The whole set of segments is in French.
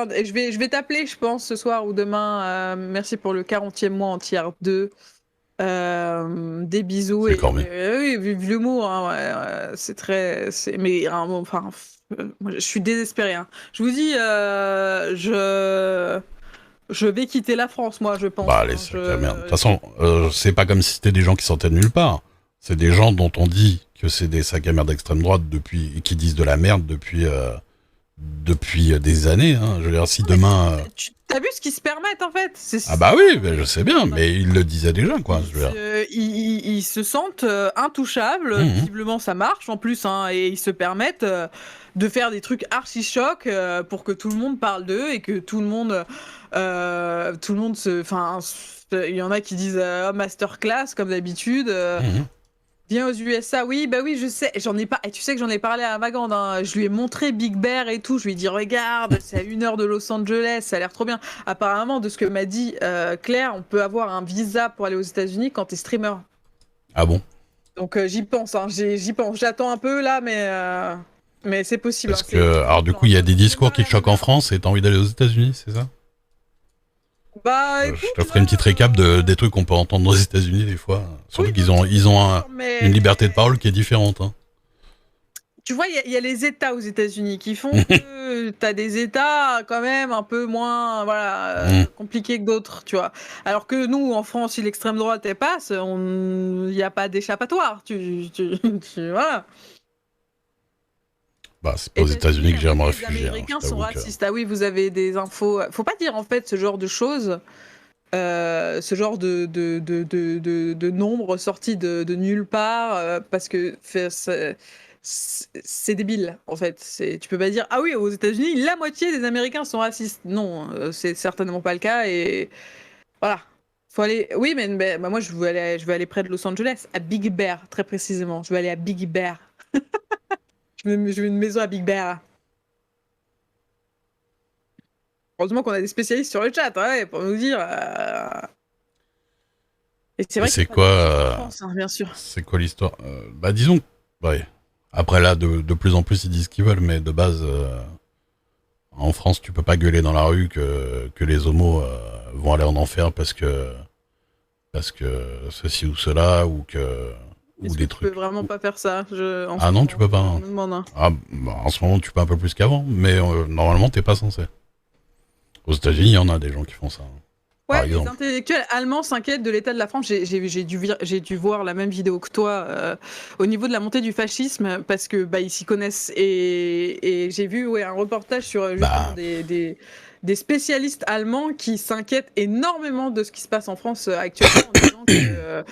bien. Et je vais t'appeler, je pense, ce soir ou demain. Merci pour le 40e mois en tier 2. Des bisous C'est et cornu. oui, vive l'humour, hein, c'est très, mais enfin, moi, je suis désespérée, hein. Je vous dis, je vais quitter la France, moi, je pense, Bah, les hein, sacs à merde. De toute façon, c'est pas comme si c'était des gens qui sortaient de nulle part. C'est des gens dont on dit que c'est des sacs à merde d'extrême droite depuis, qui disent de la merde depuis des années. Hein. Je veux dire, si Non, mais demain. t'as vu ce qu'ils se permettent en fait? Ah bah oui, ben, je sais bien, mais ils le disaient déjà, quoi. Je veux dire. Ils se sentent intouchables. Mhm. Visiblement, ça marche en plus, hein, et ils se permettent de faire des trucs archi chocs pour que tout le monde parle d'eux et que tout le monde se. Enfin, il y en a qui disent oh, masterclass comme d'habitude. Mhm. Viens aux USA, oui, bah oui, je sais, j'en ai pas, et tu sais que j'en ai parlé à Magande, hein. Je lui ai montré Big Bear et tout, je lui ai dit, regarde, c'est à 1 heure de Los Angeles, ça a l'air trop bien. Apparemment, de ce que m'a dit Claire, on peut avoir un visa pour aller aux États-Unis quand t'es streamer. Ah bon? Donc j'y pense, hein, j'y pense, j'attends un peu là, mais c'est possible, hein, Parce que, c'est alors du possible, coup, hein. il y a des Je me discours barre qui la te choquent en rumeur. France et t'as envie d'aller aux États-Unis, c'est ça? Bah Je écoute, te ferai une petite récap des trucs qu'on peut entendre aux États-Unis des fois. oui, Surtout bien ils ont sûr, une mais liberté de parole qui est différente. Hein. tu vois, il y a les États aux États-Unis qui font que t'as des États quand même un peu moins Mhm. compliqués que d'autres, tu vois. Alors que nous, en France, si l'extrême droite elle passe, il n'y a pas d'échappatoire. Voilà. Bah, c'est pas aux États-Unis, États-Unis que j'irai me les réfugier. Hein. Je Américains sont t'avoue que. racistes. Ah oui, vous avez des infos. Faut pas dire en fait ce genre de choses, ce genre de nombres sortis de nulle part, parce que c'est débile en fait. Tu peux pas dire ah oui aux États-Unis la moitié des Américains sont racistes. Non, c'est certainement pas le cas et voilà. Faut aller. Oui, mais bah, moi je veux aller près de Los Angeles, à Big Bear très précisément. Je veux aller à Big Bear. Je veux une maison à Big Bear. Heureusement qu'on a des spécialistes sur le chat, hein, ouais, pour nous dire. Et c'est Et vrai qu'il n'y a pas d'option en euh, France, hein, bien sûr. c'est quoi l'histoire? Bah, disons, ouais. Après là, de plus en plus, ils disent ce qu'ils veulent, mais de base, en France, tu peux pas gueuler dans la rue que les homos vont aller en enfer parce que ceci ou cela ou Est-ce que des tu peux trucs. vraiment pas faire ça en ce Ah non, tu moment? peux pas. Je Hein. me demande, hein. Ah, bah, en ce moment, tu peux un peu plus qu'avant, mais normalement, t'es pas censé. Aux États-Unis, il y en a des gens qui font ça. Hein. Par Ouais, les exemple. intellectuels allemands s'inquiètent de l'état de la France. J'ai dû voir la même vidéo que toi au niveau de la montée du fascisme parce que bah, ils s'y connaissent et j'ai vu un reportage sur justement Bah, des spécialistes allemands qui s'inquiètent énormément de ce qui se passe en France actuellement en disant que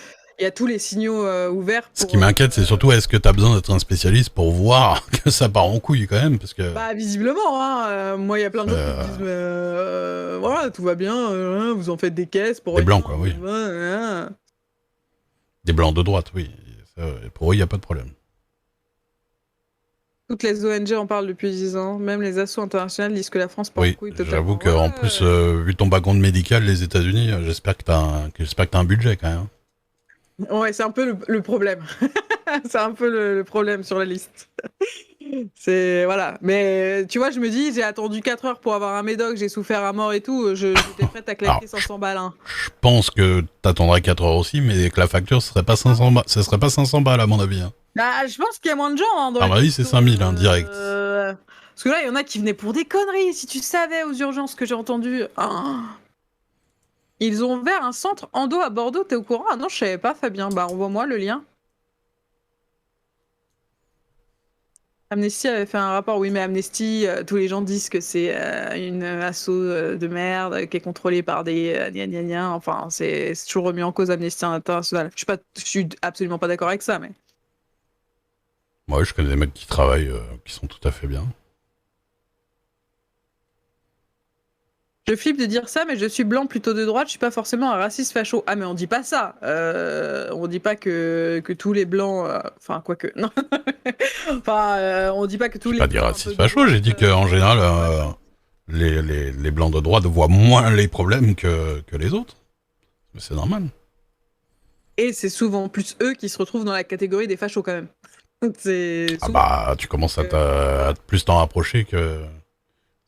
il y a tous les signaux ouverts ce qui pour m'inquiète, c'est surtout est-ce que t'as besoin d'être un spécialiste pour voir que ça part en couille quand même, parce que bah visiblement, hein, moi il y a plein de gens qui me disent euh, mais, voilà tout va bien, vous en faites des caisses pour des rien. blancs, quoi, oui. Hein. Des blancs de droite, oui. Ça, pour eux, il n'y a pas de problème. Toutes les ONG en parlent depuis 10 ans, même les assos internationales disent que la France part en Oui, couille j'avoue totalement. qu'en plus, Ouais. vu ton background médical, les États-Unis, j'espère que t'as un budget quand même. Ouais, c'est un peu le problème. C'est un peu le problème sur la liste. C'est voilà. Mais tu vois, je me dis, j'ai attendu 4 heures pour avoir un médoc, j'ai souffert à mort et tout, j'étais prête à Alors, claquer 500 balles, hein. je pense que t'attendrais 4 heures aussi, mais que la facture, ce serait pas 500 balles, ce serait pas 500 balles à mon avis. Hein. Bah, je pense qu'il y a moins de gens hein, dans À les mon avis, c'est hôpitaux. 5000, hein, direct. Parce que là, il y en a qui venaient pour des conneries. Si tu savais aux urgences que j'ai entendu. Ah. Ils ont ouvert un centre endo à Bordeaux, t'es au courant? Ah non, je savais pas, Fabien. Bah, envoie-moi le lien. Amnesty avait fait un rapport. Oui, mais Amnesty, tous les gens disent que c'est une asso de merde qui est contrôlée par des gna gna gna. Enfin, c'est toujours remis en cause Amnesty International. Je suis absolument pas d'accord avec ça, mais. Moi, je connais des mecs qui travaillent, qui sont tout à fait bien. Je flippe de dire ça, mais je suis blanc plutôt de droite, je suis pas forcément un raciste facho. Ah, mais on dit pas ça. On dit pas que tous les blancs. Enfin, quoique. Non. Enfin, on dit pas que tous J'ai les pas dit blancs un peu raciste de facho, j'ai droite dit qu'en général, sont fachos. les blancs de droite voient moins les problèmes que les autres. Mais c'est normal. Et c'est souvent plus eux qui se retrouvent dans la catégorie des fachos quand même. C'est Ah souvent. bah, tu commences Voilà. à plus t'en rapprocher que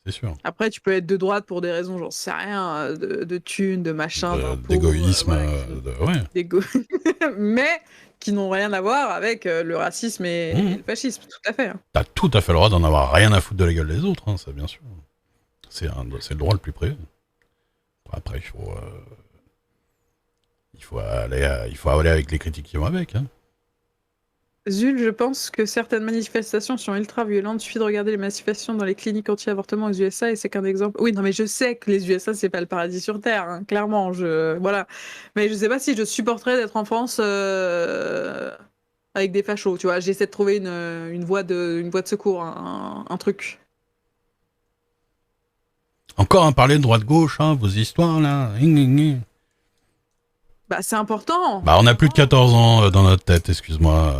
c'est sûr. Après, tu peux être de droite pour des raisons, j'en sais rien, de thunes, de machin, d'impôts, D'égoïsme, voilà, ouais. d'égo, mais qui n'ont rien à voir avec le racisme et le fascisme, tout à fait. Hein. T'as tout à fait le droit d'en avoir rien à foutre de la gueule des autres, hein, ça bien sûr. C'est le droit le plus privé. Après, il faut aller avec les critiques qui vont avec. Hein. Zul, je pense que certaines manifestations sont ultra violentes. Il suffit de regarder les manifestations dans les cliniques anti-avortement aux USA et c'est qu'un exemple. Oui, non, mais je sais que les USA, c'est pas le paradis sur Terre, hein, clairement. Voilà. Mais je sais pas si je supporterais d'être en France avec des fachos, tu vois. J'essaie de trouver une voie de secours, un truc. Encore un parler de droite-gauche, hein, vos histoires là. Bah, c'est important. Bah, on a plus de 14 ans dans notre tête, excuse-moi.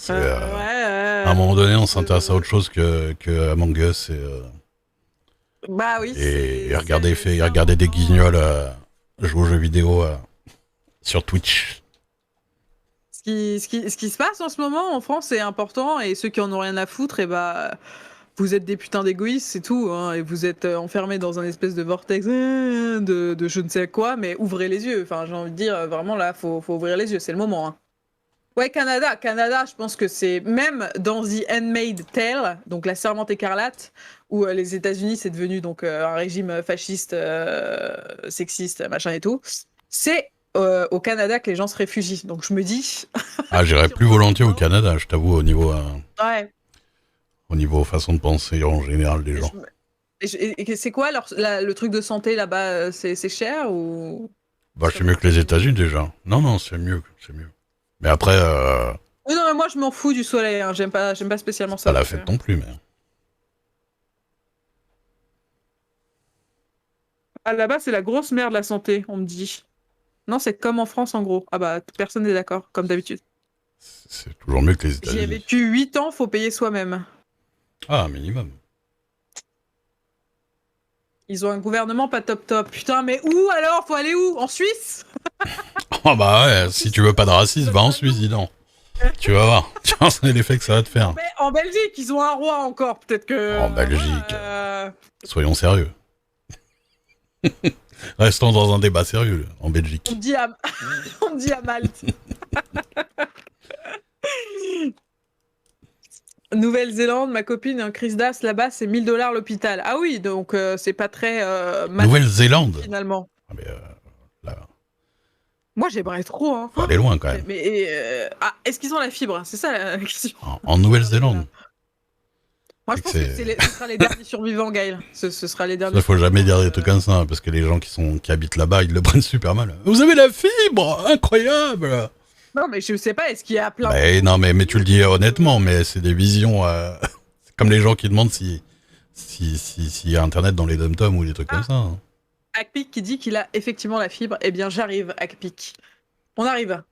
Ouais. À un moment donné, on s'intéresse à autre chose que Among Us Bah oui. et regarder des guignols jouer aux jeux vidéo sur Twitch. Ce qui se passe en ce moment en France est important et ceux qui en ont rien à foutre, et bah. Vous êtes des putains d'égoïstes, c'est tout, hein, et vous êtes enfermés dans un espèce de vortex de je ne sais quoi, mais ouvrez les yeux. Enfin, j'ai envie de dire, vraiment là, faut ouvrir les yeux, c'est le moment. Hein. Ouais, Canada, je pense que c'est même dans The Handmaid's Tale, donc La Servante écarlate, où les États-Unis c'est devenu donc un régime fasciste, sexiste, machin et tout. C'est au Canada que les gens se réfugient. Donc je me dis. Ah, j'irais plus volontiers au Canada, je t'avoue, au niveau. Ouais. Au niveau façon de penser en général des gens. Et c'est quoi le truc de santé là-bas? C'est cher ou? Bah, c'est mieux que les États-Unis déjà. Non, c'est mieux. Mais après. Oui, non, mais moi je m'en fous du soleil. Hein. J'aime pas spécialement ça. Pas la fête non plus, mais. Ah, là-bas, c'est la grosse merde la santé, on me dit. Non, c'est comme en France en gros. Ah bah, personne n'est d'accord, comme d'habitude. C'est toujours mieux que les États-Unis. J'y ai vécu 8 ans, faut payer soi-même. Ah, minimum. Ils ont un gouvernement pas top. Putain, mais où alors? Faut aller où? En Suisse? Oh bah ouais, si tu veux pas de racisme, va en Suisse, dis donc. Tu vas voir. Tu vois, c'est l'effet que ça va te faire. Mais en Belgique, ils ont un roi encore. Peut-être que. En Belgique. Soyons sérieux. Restons dans un débat sérieux, en Belgique. On me dit à Malte. Nouvelle-Zélande, ma copine, un crise d'as là-bas, c'est 1 000 $ l'hôpital. Ah oui, donc c'est pas très. Nouvelle-Zélande finalement. Ah, mais là, moi, j'aimerais trop. Hein. faut aller loin quand même. Mais est-ce qu'ils ont la fibre? C'est ça la question. En Nouvelle-Zélande moi, je pense que ce sera les derniers survivants, Gaël. Ce sera les derniers. Il faut jamais dire des trucs comme ça, parce que les gens qui habitent là-bas, ils le prennent super mal. Vous avez la fibre, incroyable. Non, mais je sais pas, est-ce qu'il y a plein. Non, mais tu le dis honnêtement, mais c'est des visions. C'est comme les gens qui demandent s'il y a internet dans les dom-toms ou des trucs comme ça. Hein. Hackpick qui dit qu'il a effectivement la fibre. Eh bien, j'arrive, Hackpick. On arrive.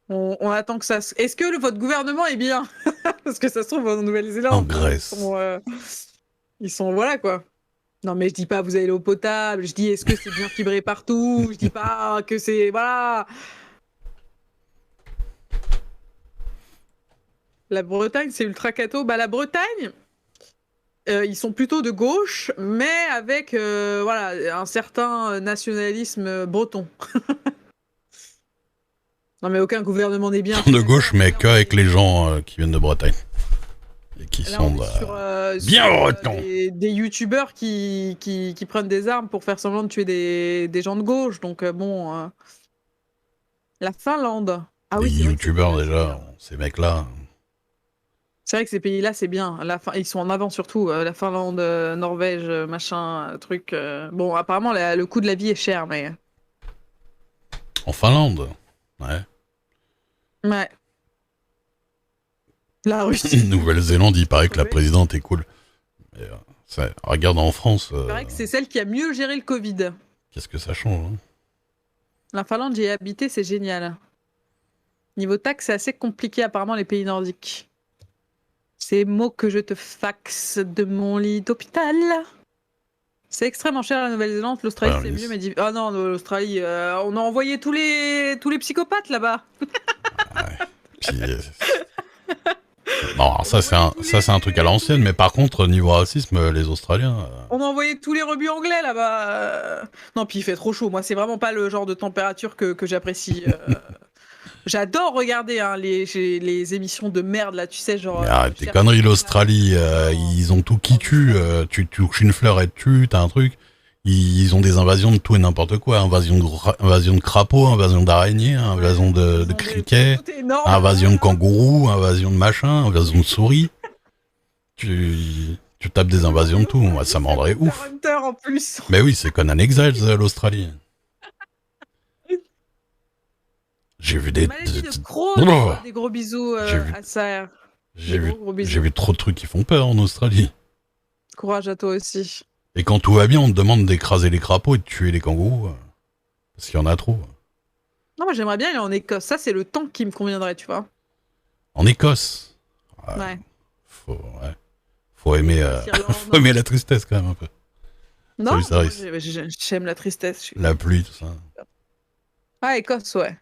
On attend que ça. Est-ce que votre gouvernement est bien? Parce que ça se trouve en Nouvelle-Zélande. En Grèce. Ils sont voilà quoi. Non mais je dis pas vous avez l'eau potable. Je dis est-ce que c'est bien fibré partout. Je dis pas que c'est voilà. La Bretagne c'est ultra catho. Bah la Bretagne. Ils sont plutôt de gauche, mais avec voilà un certain nationalisme breton. Non mais aucun gouvernement n'est bien. De gauche, mais qu'avec les gens qui viennent de Bretagne. Et qui là, sont bien bretons. Des youtubeurs qui prennent des armes pour faire semblant de tuer des gens de gauche. Donc bon... La Finlande. Ah les oui, youtubeurs déjà, ces mecs-là... C'est vrai que ces pays-là, c'est bien. Ils sont en avant surtout. La Finlande, Norvège, machin, truc. Bon, apparemment, le coût de la vie est cher, mais... En Finlande? Ouais. Ouais. La Russie. Nouvelle-Zélande, il paraît que la présidente est cool. Mais, regarde en France... Il paraît que c'est celle qui a mieux géré le Covid. Qu'est-ce que ça change hein. La Finlande, j'y ai habité, c'est génial. Niveau taxe, c'est assez compliqué, apparemment, les pays nordiques. Ces mots que je te faxe de mon lit d'hôpital. C'est extrêmement cher la Nouvelle-Zélande. L'Australie, c'est mieux, mais... Ah non, l'Australie, on a envoyé tous les psychopathes là-bas. Ouais. Puis, Non, alors ça, c'est un truc à l'ancienne, mais par contre, niveau racisme, les Australiens. On a envoyé tous les rebuts anglais là-bas. Non, puis il fait trop chaud. Moi, c'est vraiment pas le genre de température que j'apprécie. J'adore regarder hein, les émissions de merde là, tu sais, genre. Mais arrête tes conneries, l'Australie, ils ont tout qui tue. Tu touches une fleur et tu t'as un truc. Ils ont des invasions de tout et n'importe quoi. Invasion de crapauds, invasion d'araignées, invasion de criquets, Tout est énorme. invasion de kangourous, invasion de machin, invasion de souris. Tu tapes des invasions de tout. Moi, ça me rendrait ouf. Hunter en plus. Mais oui, c'est Conan Exiles, l'Australie. J'ai vu des... Maladie de Crohn. Oh, Des gros bisous j'ai vu- à ça. j'ai Gros bisous. vu trop de trucs qui font peur en Australie. Courage à toi aussi. Et quand tout va bien, on te demande d'écraser les crapauds et de tuer les kangourous. Parce qu'il y en a trop. Non, moi j'aimerais bien aller en Écosse. Ça, c'est le temps qui me conviendrait, tu vois. En Écosse. Ouais. Faut aimer, faut aimer la tristesse quand même un peu. Non, Salut, Saris. j'aime la tristesse. La pluie, tout ça. Ah, Écosse, ouais.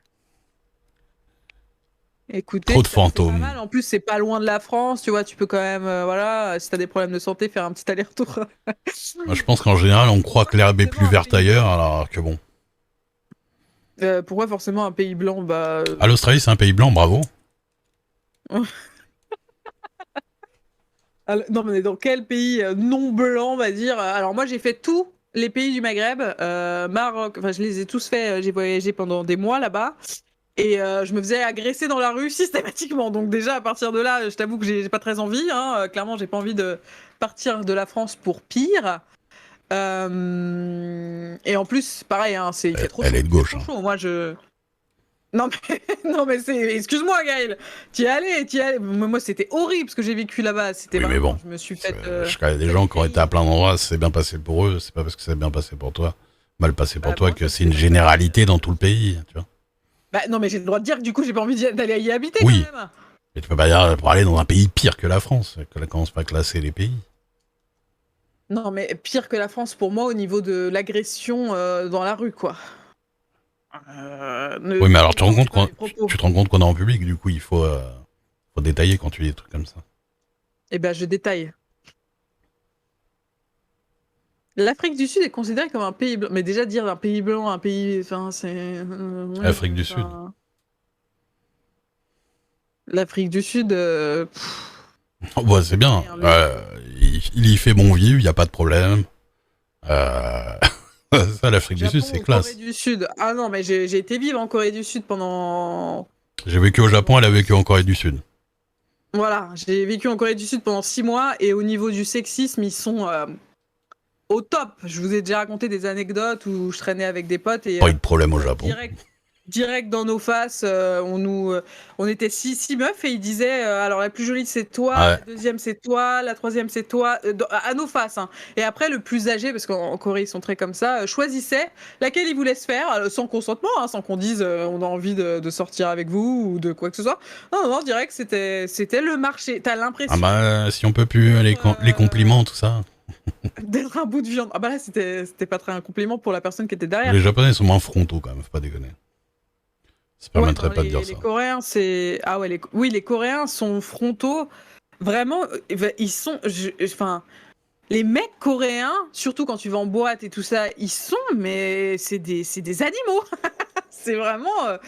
Écoutez, Trop de c'est pas fantômes. mal. En plus, c'est pas loin de la France, tu vois. Tu peux quand même, voilà, si t'as des problèmes de santé, faire un petit aller-retour. Moi, je pense qu'en général, on croit que l'herbe est plus verte ailleurs, alors que bon. Pourquoi forcément un pays blanc? Bah. Ah, l'Australie, c'est un pays blanc, bravo. Non, mais dans quel pays non blanc, on va dire? Alors, moi, j'ai fait tous les pays du Maghreb, Maroc, enfin, je les ai tous faits. J'ai voyagé pendant des mois là-bas. Et je me faisais agresser dans la rue systématiquement. Donc, déjà, à partir de là, je t'avoue que j'ai pas très envie. Hein. Clairement, j'ai pas envie de partir de la France pour pire. Et en plus, pareil, hein, il fait trop chaud. Elle est de gauche. Il fait trop chaud. Moi, je. Non mais, non mais c'est... Excuse-moi Gaël, t'y es allé. Moi c'était horrible ce que j'ai vécu là-bas, c'était Oui, mais vraiment... bon, Je me suis fait... je connais des gens qui ont été à plein d'endroits, c'est bien passé pour eux, c'est pas parce que c'est bien passé pour toi, mal passé pour toi, que c'est une généralité dans tout le pays, tu vois. Bah non mais j'ai le droit de dire que du coup j'ai pas envie d'aller y habiter Oui. quand même. Et tu peux pas dire pour aller dans un pays pire que la France, que là commence pas à classer les pays. Non mais pire que la France pour moi au niveau de l'agression dans la rue quoi. Oui mais alors tu te rends compte qu'on est en public, du coup il faut détailler quand tu dis des trucs comme ça. Eh ben je détaille. L'Afrique du Sud est considérée comme un pays blanc. Mais déjà dire un pays blanc, un pays... Enfin c'est... L'Afrique du Sud. L'Afrique du Sud... Oh, bah, c'est bien. Il y fait bon vivre, il n'y a pas de problème. Ça, l'Afrique du Sud, c'est classe. Corée du Sud. Ah non, mais j'ai été vivre en Corée du Sud pendant... J'ai vécu au Japon, elle a vécu en Corée du Sud. Voilà, j'ai vécu en Corée du Sud pendant 6 mois et au niveau du sexisme, ils sont au top. Je vous ai déjà raconté des anecdotes où je traînais avec des potes et... Pas eu de problème au Japon. Direct dans nos faces, on était six meufs et ils disaient alors la plus jolie c'est toi, la deuxième c'est toi, la troisième c'est toi, à nos faces. Hein. Et après le plus âgé, parce qu'en Corée ils sont très comme ça, choisissait laquelle ils voulaient se faire sans consentement, hein, sans qu'on dise on a envie de sortir avec vous ou de quoi que ce soit. Non, direct c'était le marché. T'as l'impression. Ah bah si on peut plus les compliments tout ça. D'être un bout de viande. Ah bah là c'était pas très un compliment pour la personne qui était derrière. Les Japonais sont moins frontaux quand même, faut pas déconner. Ça permettrait pas de dire ça. Les Coréens, c'est... Ah ouais, oui, les Coréens sont frontaux. Vraiment, ils sont... Enfin, les mecs coréens, surtout quand tu vas en boîte et tout ça, ils sont... Mais c'est des animaux. C'est vraiment...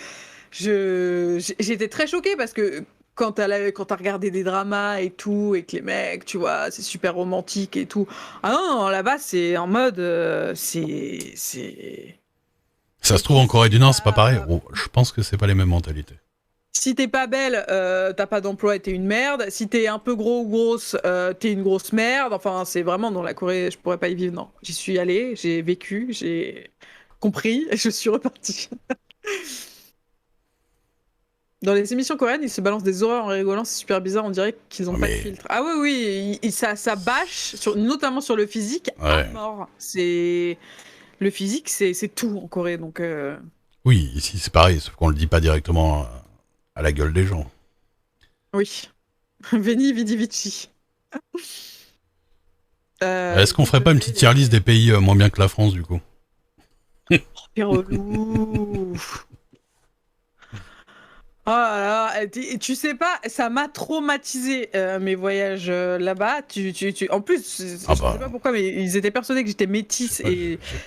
J'étais très choquée parce que quand t'as regardé des dramas et tout, et que les mecs, tu vois, c'est super romantique et tout. Ah non, là-bas, c'est en mode... c'est... Ça se trouve en Corée du Nord, c'est pas pareil. Oh, je pense que c'est pas les mêmes mentalités. Si t'es pas belle, t'as pas d'emploi et t'es une merde. Si t'es un peu gros ou grosse, t'es une grosse merde. Enfin, c'est vraiment dans la Corée, je pourrais pas y vivre. Non, j'y suis allée, j'ai vécu, j'ai compris et je suis repartie. Dans les émissions coréennes, ils se balancent des horreurs en rigolant, c'est super bizarre, on dirait qu'ils ont pas de filtre. Ah oui, ça bâche, notamment sur le physique, à mort. Le physique, c'est tout en Corée, donc... Oui, ici c'est pareil, sauf qu'on le dit pas directement à la gueule des gens. Oui. Veni, vidi, vici. Est-ce qu'on ferait pas une petite tier list des pays moins bien que la France, du coup? Oh, relou. Oh là là, tu sais pas, ça m'a traumatisé mes voyages là-bas. En plus, Ah je sais pas bah, pourquoi, mais ils étaient persuadés que j'étais je sais métisse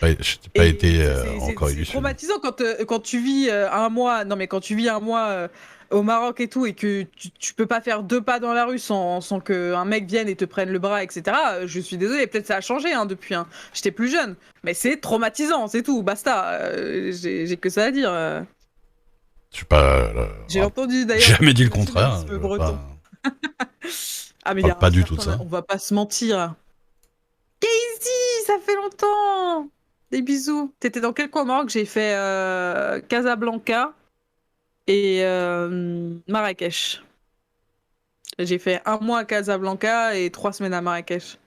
pas, j'ai pas et été en Corée c'est du Sud. traumatisant quand tu vis un mois. Non mais quand tu vis un mois au Maroc et tout et que tu peux pas faire deux pas dans la rue sans que un mec vienne et te prenne le bras, etc. Je suis désolée, peut-être ça a changé hein, depuis. Hein. J'étais plus jeune, mais c'est traumatisant, c'est tout, basta. J'ai que ça à dire. Je suis pas, J'ai entendu j'ai d'ailleurs que jamais dit le c'était contraire. nationalisme breton. Ah, mais il y Parle a un pas du tout de certain. ça. On va pas se mentir. Casey, ça fait longtemps! Des bisous. T'étais dans quel coin au Maroc? J'ai fait Casablanca et Marrakech. J'ai fait un mois à Casablanca et 3 semaines à Marrakech.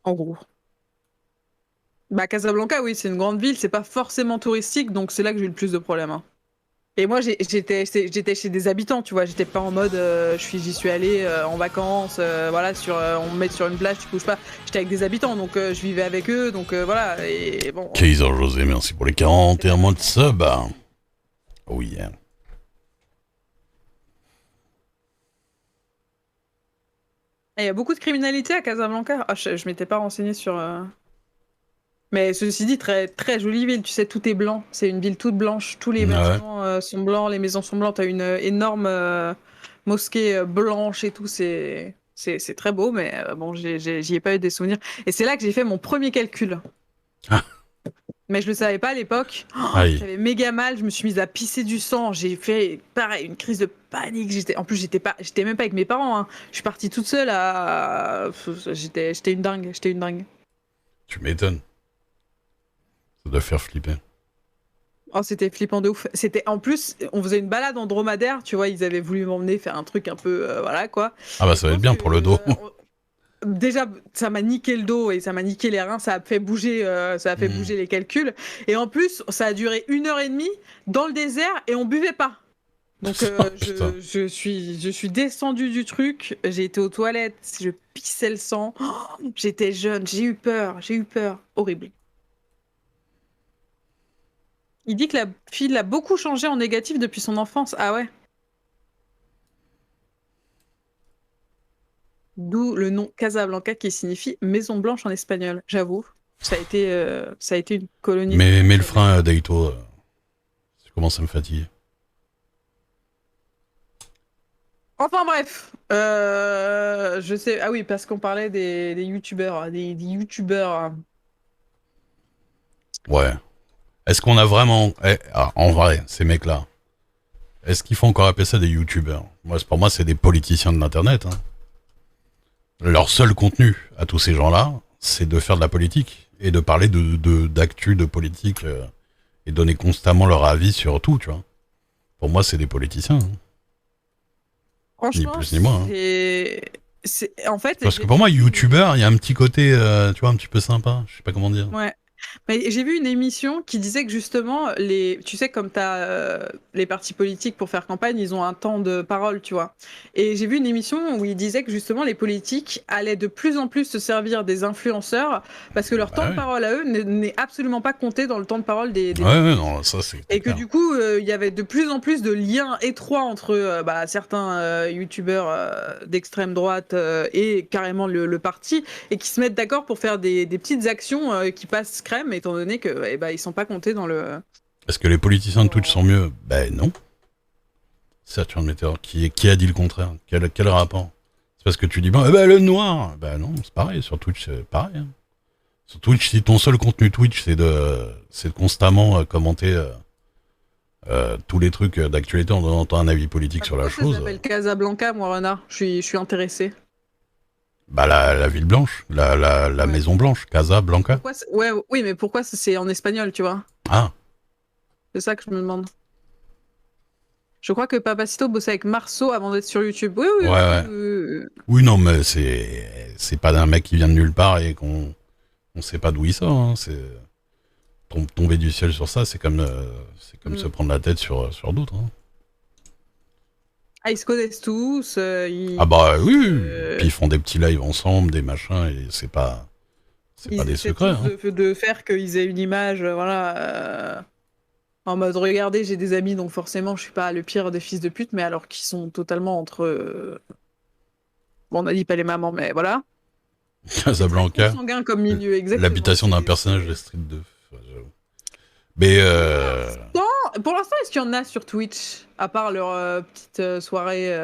En gros. Bah, Casablanca, oui, c'est une grande ville, c'est pas forcément touristique, donc c'est là que j'ai eu le plus de problèmes. Hein. Et moi, j'étais chez des habitants, tu vois. J'étais pas en mode, j'y suis allée en vacances, voilà, on me met sur une plage, tu bouges pas. J'étais avec des habitants, donc je vivais avec eux, donc voilà. Et bon, Kaiser José, merci pour les 41 mois de sub. Oh yeah. il y a beaucoup de criminalité à Casablanca. Ah, je m'étais pas renseignée sur. Mais ceci dit, très très jolie ville. Tu sais, tout est blanc. C'est une ville toute blanche. Tous les Ouais. bâtiments sont blancs, les maisons sont blanches. T'as une énorme mosquée blanche et tout. C'est très beau, mais bon, j'y ai pas eu des souvenirs. Et c'est là que j'ai fait mon premier calcul. Ah, Mais je le savais pas à l'époque. Oh, aïe. j'avais méga mal. Je me suis mise à pisser du sang. J'ai fait pareil, une crise de panique. En plus, j'étais même pas avec mes parents. Hein. Je suis partie toute seule à. J'étais une dingue. J'étais une dingue. Tu m'étonnes. Ça doit faire flipper. Oh, c'était flippant de ouf. C'était en plus, on faisait une balade en dromadaire, tu vois, ils avaient voulu m'emmener faire un truc un peu, voilà quoi. Ah bah Et je ça va être pense bien que pour le dos. déjà, ça m'a niqué le dos et ça m'a niqué les reins, ça a fait Hmm. bouger les calculs. Et en plus, ça a duré 1 heure et demie dans le désert et on buvait pas. Donc Oh, putain. je suis descendue du truc, j'ai été aux toilettes, je pissais le sang. Oh, j'étais jeune, j'ai eu peur, horrible. Il dit que la fille a beaucoup changé en négatif depuis son enfance. Ah ouais. D'où le nom Casablanca qui signifie Maison Blanche en espagnol. J'avoue, ça a été une colonie Mais le française. frein, Daito, ça commence à me fatiguer. Enfin bref, je sais. Ah oui, parce qu'on parlait des youtubeurs, des youtubeurs. Hein. Ouais. Est-ce qu'on a vraiment... en vrai, ces mecs-là, est-ce qu'il faut encore appeler ça des youtubeurs? Pour moi, c'est des politiciens de l'internet. Hein. Leur seul contenu à tous ces gens-là, c'est de faire de la politique et de parler d'actu, de politique et donner constamment leur avis sur tout, tu vois. Pour moi, c'est des politiciens, hein. Ni Franchement, plus ni moins. Hein. en fait, Parce que pour moi, youtubeur, il y a un petit côté, tu vois, un petit peu sympa. Je sais pas comment dire. Ouais. Mais j'ai vu une émission qui disait que justement, tu sais, comme tu as les partis politiques pour faire campagne, ils ont un temps de parole, tu vois. Et j'ai vu une émission où il disait que justement, les politiques allaient de plus en plus se servir des influenceurs parce que leur Bah temps de ouais. parole à eux n'est absolument pas compté dans le temps de parole des Ouais, influenceurs. non, ça c'est Et que clair. du coup, il y avait de plus en plus de liens étroits entre certains youtubeurs d'extrême droite et carrément le parti, et qui se mettent d'accord pour faire des petites actions qui passent crème, étant donné que ils sont pas comptés dans le. Est-ce que les politiciens de Twitch dans- sont mieux? Ben non. Saturne Meteor, qui a dit le contraire? Quel rapport? C'est parce que tu dis, le noir. Ben non, c'est pareil, sur Twitch, c'est pareil. Hein. Sur Twitch, si ton seul contenu Twitch, c'est de constamment commenter tous les trucs d'actualité en donnant un avis politique sur la Pourquoi ça chose, s'appelle Casablanca, moi, Renard? Je suis intéressée. bah la ville blanche, la Ouais. maison blanche, Casa Blanca. Ouais, oui, mais pourquoi c'est en espagnol, tu vois? Ah, C'est ça que je me demande. Je crois que Papacito bossait avec Marceau avant d'être sur YouTube. Oui, oui, ouais, oui, ouais. oui, oui, oui. Oui, non, mais c'est pas d'un mec qui vient de nulle part et on sait pas d'où il sort. Hein. C'est tomber du ciel sur ça, c'est comme se Mm. prendre la tête sur d'autres. Hein. Ah, ils se connaissent tous. Ah bah oui, oui. euh, Puis ils font des petits lives ensemble, des machins, et c'est pas ils des essaient secrets. tous Hein. de faire qu'ils aient une image, voilà. En mode, regardez, j'ai des amis, donc forcément, je suis pas le pire des fils de pute, mais alors qu'ils sont totalement entre. Bon, on a dit pas les mamans, mais voilà. C'est très Casablanca, consanguin comme milieu, exactement. l'habitation d'un personnage de Street 2. Enfin, j'avoue. Mais Pour l'instant, est-ce qu'il y en a sur Twitch, à part leur petite soirée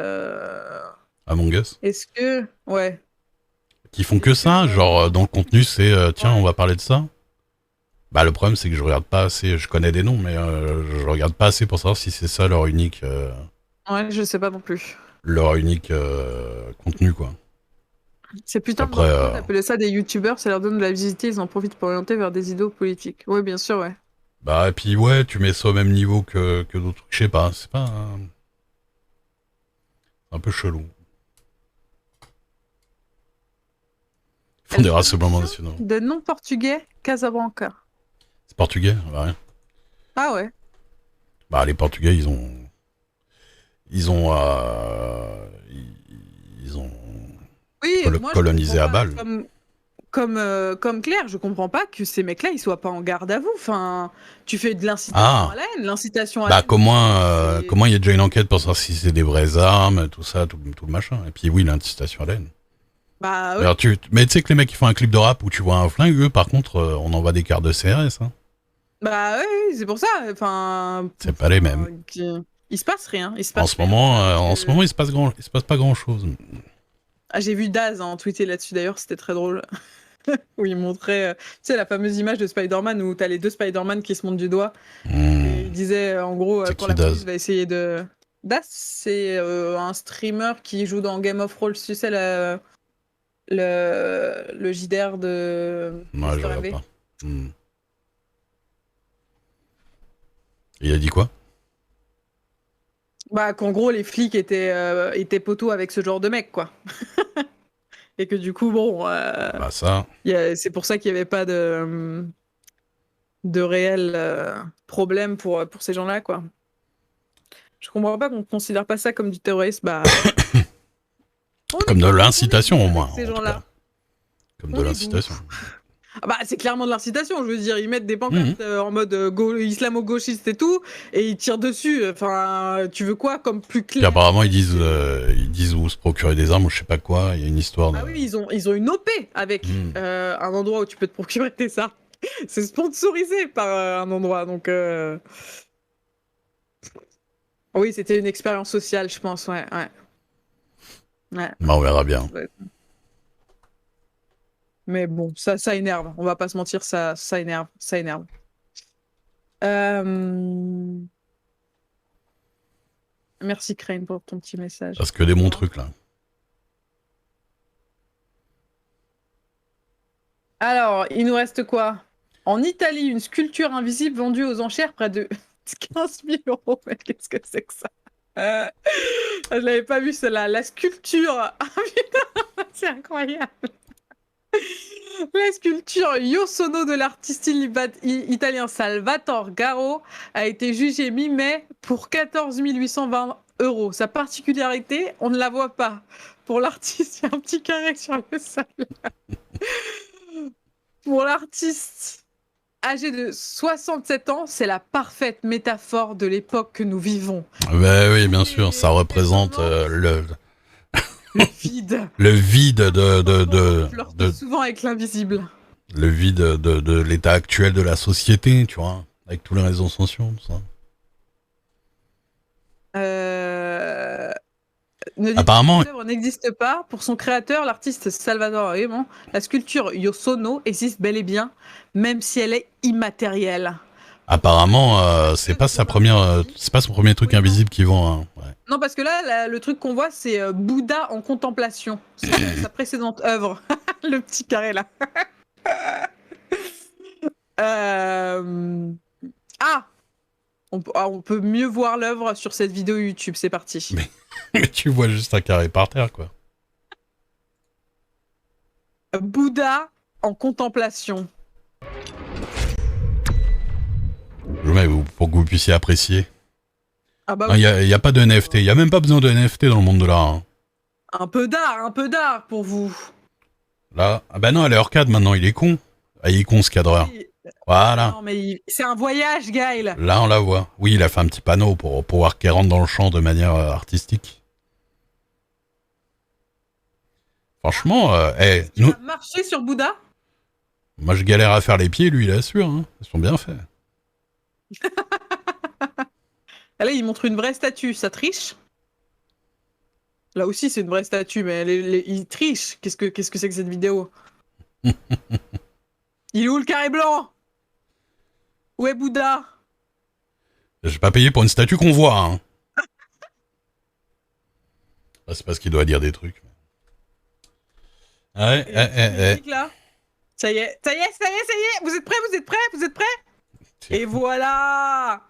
Among Us, Est-ce que. Ouais. qui font que ça, genre dans le contenu, c'est tiens, Ouais. on va parler de ça. Bah le problème c'est que je regarde pas assez, je connais des noms, mais je regarde pas assez pour savoir si c'est ça Ouais, je sais pas non plus. leur unique contenu quoi. C'est putain de Après, dangereux d'appeler ça des youtubeurs, ça leur donne de la visibilité, ils en profitent pour orienter vers des idéaux politiques. Oui, bien sûr, ouais. bah et puis ouais, tu mets ça au même niveau que d'autres trucs, je sais pas, c'est pas un peu chelou. Ils font des rassemblements nationaux. De nom portugais, Casablanca. C'est portugais, bah ouais. Ah ouais. Bah les Portugais ils ont Oui, moi je comprends colonisé à pas. balle. Comme Claire, je comprends pas que ces mecs-là, ils soient pas en garde à vous. Enfin, tu fais de l'incitation Ah à la haine. L'incitation à la bah haine, c'est... comment il y a déjà une enquête pour savoir si c'est des vraies armes, tout ça, tout le machin. Et puis oui, l'incitation à la haine. Bah oui. Alors, mais tu sais que les mecs qui font un clip de rap où tu vois un flingue, eux, par contre, on envoie des cartes de CRS. Hein. Bah oui, c'est pour ça. Enfin, C'est pas les mêmes. il se passe rien. Il se En passe ce rien. moment, Alors que- il se passe pas grand chose. Ah, j'ai vu Daz en tweeter là-dessus d'ailleurs, c'était très drôle. Où il montrait, tu sais, la fameuse image de Spider-Man où t'as les deux Spider-Man qui se montent du doigt. Et il disait, en gros, C'est quand qui la police Daz? va essayer de... Daz, c'est un streamer qui joue dans Game of Thrones, tu sais, le JDR de Ouais, je Mister regarde MV. pas. Hmm. Et il a dit quoi? Bah, qu'en gros, les flics étaient poteaux avec ce genre de mec, quoi. Et que du coup, bon, Bah ça, c'est pour ça qu'il n'y avait pas de réel problème pour ces gens-là, quoi. Je comprends pas qu'on considère pas ça comme du terrorisme. Bah, on est comme de quoi? On est l'incitation d'où au avec moins, ces en tout cas. gens-là? Comme de On est d'où? l'incitation. Ah bah, c'est clairement de l'incitation, je veux dire. Ils mettent des Mhm. pancartes en mode islamo-gauchiste et tout, et ils tirent dessus. Enfin, tu veux quoi comme plus Puis clair apparemment, que... ils disent où se procurer des armes ou je sais pas quoi. Il y a une histoire de. Ah oui, ils ont une OP avec Hmm. un endroit où tu peux te procurer tes armes. C'est sponsorisé par un endroit, donc... Oui, c'était une expérience sociale, je pense, ouais, ouais. Ouais. Bah, on verra bien. Ouais. Mais bon, ça énerve. On va pas se mentir, ça énerve. Ça énerve. Euh, Merci, Crane, pour ton petit message. Parce que des bons trucs là. Alors, il nous reste quoi? En Italie, une sculpture invisible vendue aux enchères près de 15 000 euros. Mais qu'est-ce que c'est que ça? Je l'avais pas vu, celle-là. La sculpture. Ah putain, c'est incroyable. La sculpture Io Sono de l'artiste italien Salvatore Garo a été jugée mi-mai pour 14 820 euros. Sa particularité, on ne la voit pas. Pour l'artiste, il y a un petit carré sur le sol. Pour l'artiste âgé de 67 ans, c'est la parfaite métaphore de l'époque que nous vivons. Bah oui, bien sûr, ça Et représente le vide. le vide Flirte souvent avec l'invisible. le vide de l'état actuel de la société, tu vois, avec tous les réseaux sociaux, tout ça. Ne dites Apparemment, pas que l'œuvre n'existe pas. Pour son créateur, l'artiste Salvador Remo, la sculpture Yosono existe bel et bien, même si elle est immatérielle. c'est pas c'est pas son premier truc Oui, non. invisible qui vend. Hein. Ouais. Non, parce que là, le truc qu'on voit, c'est Bouddha en contemplation. C'est sa précédente œuvre. Le petit carré là. Ah, on peut mieux voir l'œuvre sur cette vidéo YouTube. C'est parti. Mais tu vois juste un carré par terre, quoi. Bouddha en contemplation. Je mets pour que vous puissiez apprécier. Ah bah Il n'y a pas de NFT. Il n'y a même pas besoin de NFT dans le monde de l'art. Hein. un peu d'art pour vous. Là, ah bah non, elle est hors cadre maintenant. Il est con. Ah, il est con ce cadreur. Oui. Voilà. Non, mais c'est un voyage, Gaël. Là, on la voit. Oui, il a fait un petit panneau pour pouvoir qu'elle rentre dans le champ de manière artistique. Franchement, Tu vas marcher sur Bouddha? moi je galère à faire les pieds, lui il assure. Hein. Ils sont bien faits. Ah, là, il montre une vraie statue, ça triche? Là aussi, c'est une vraie statue, mais il triche. Qu'est-ce que c'est que cette vidéo? Il est où le carré blanc? Où est Bouddha? J'ai pas payé pour une statue qu'on voit. Hein. Ah, c'est parce qu'il doit dire des trucs. Ouais, Là. Ça y est, ça y est, ça y est, ça y est. Vous êtes prêts, vous êtes prêts, vous êtes prêts? Et voilà.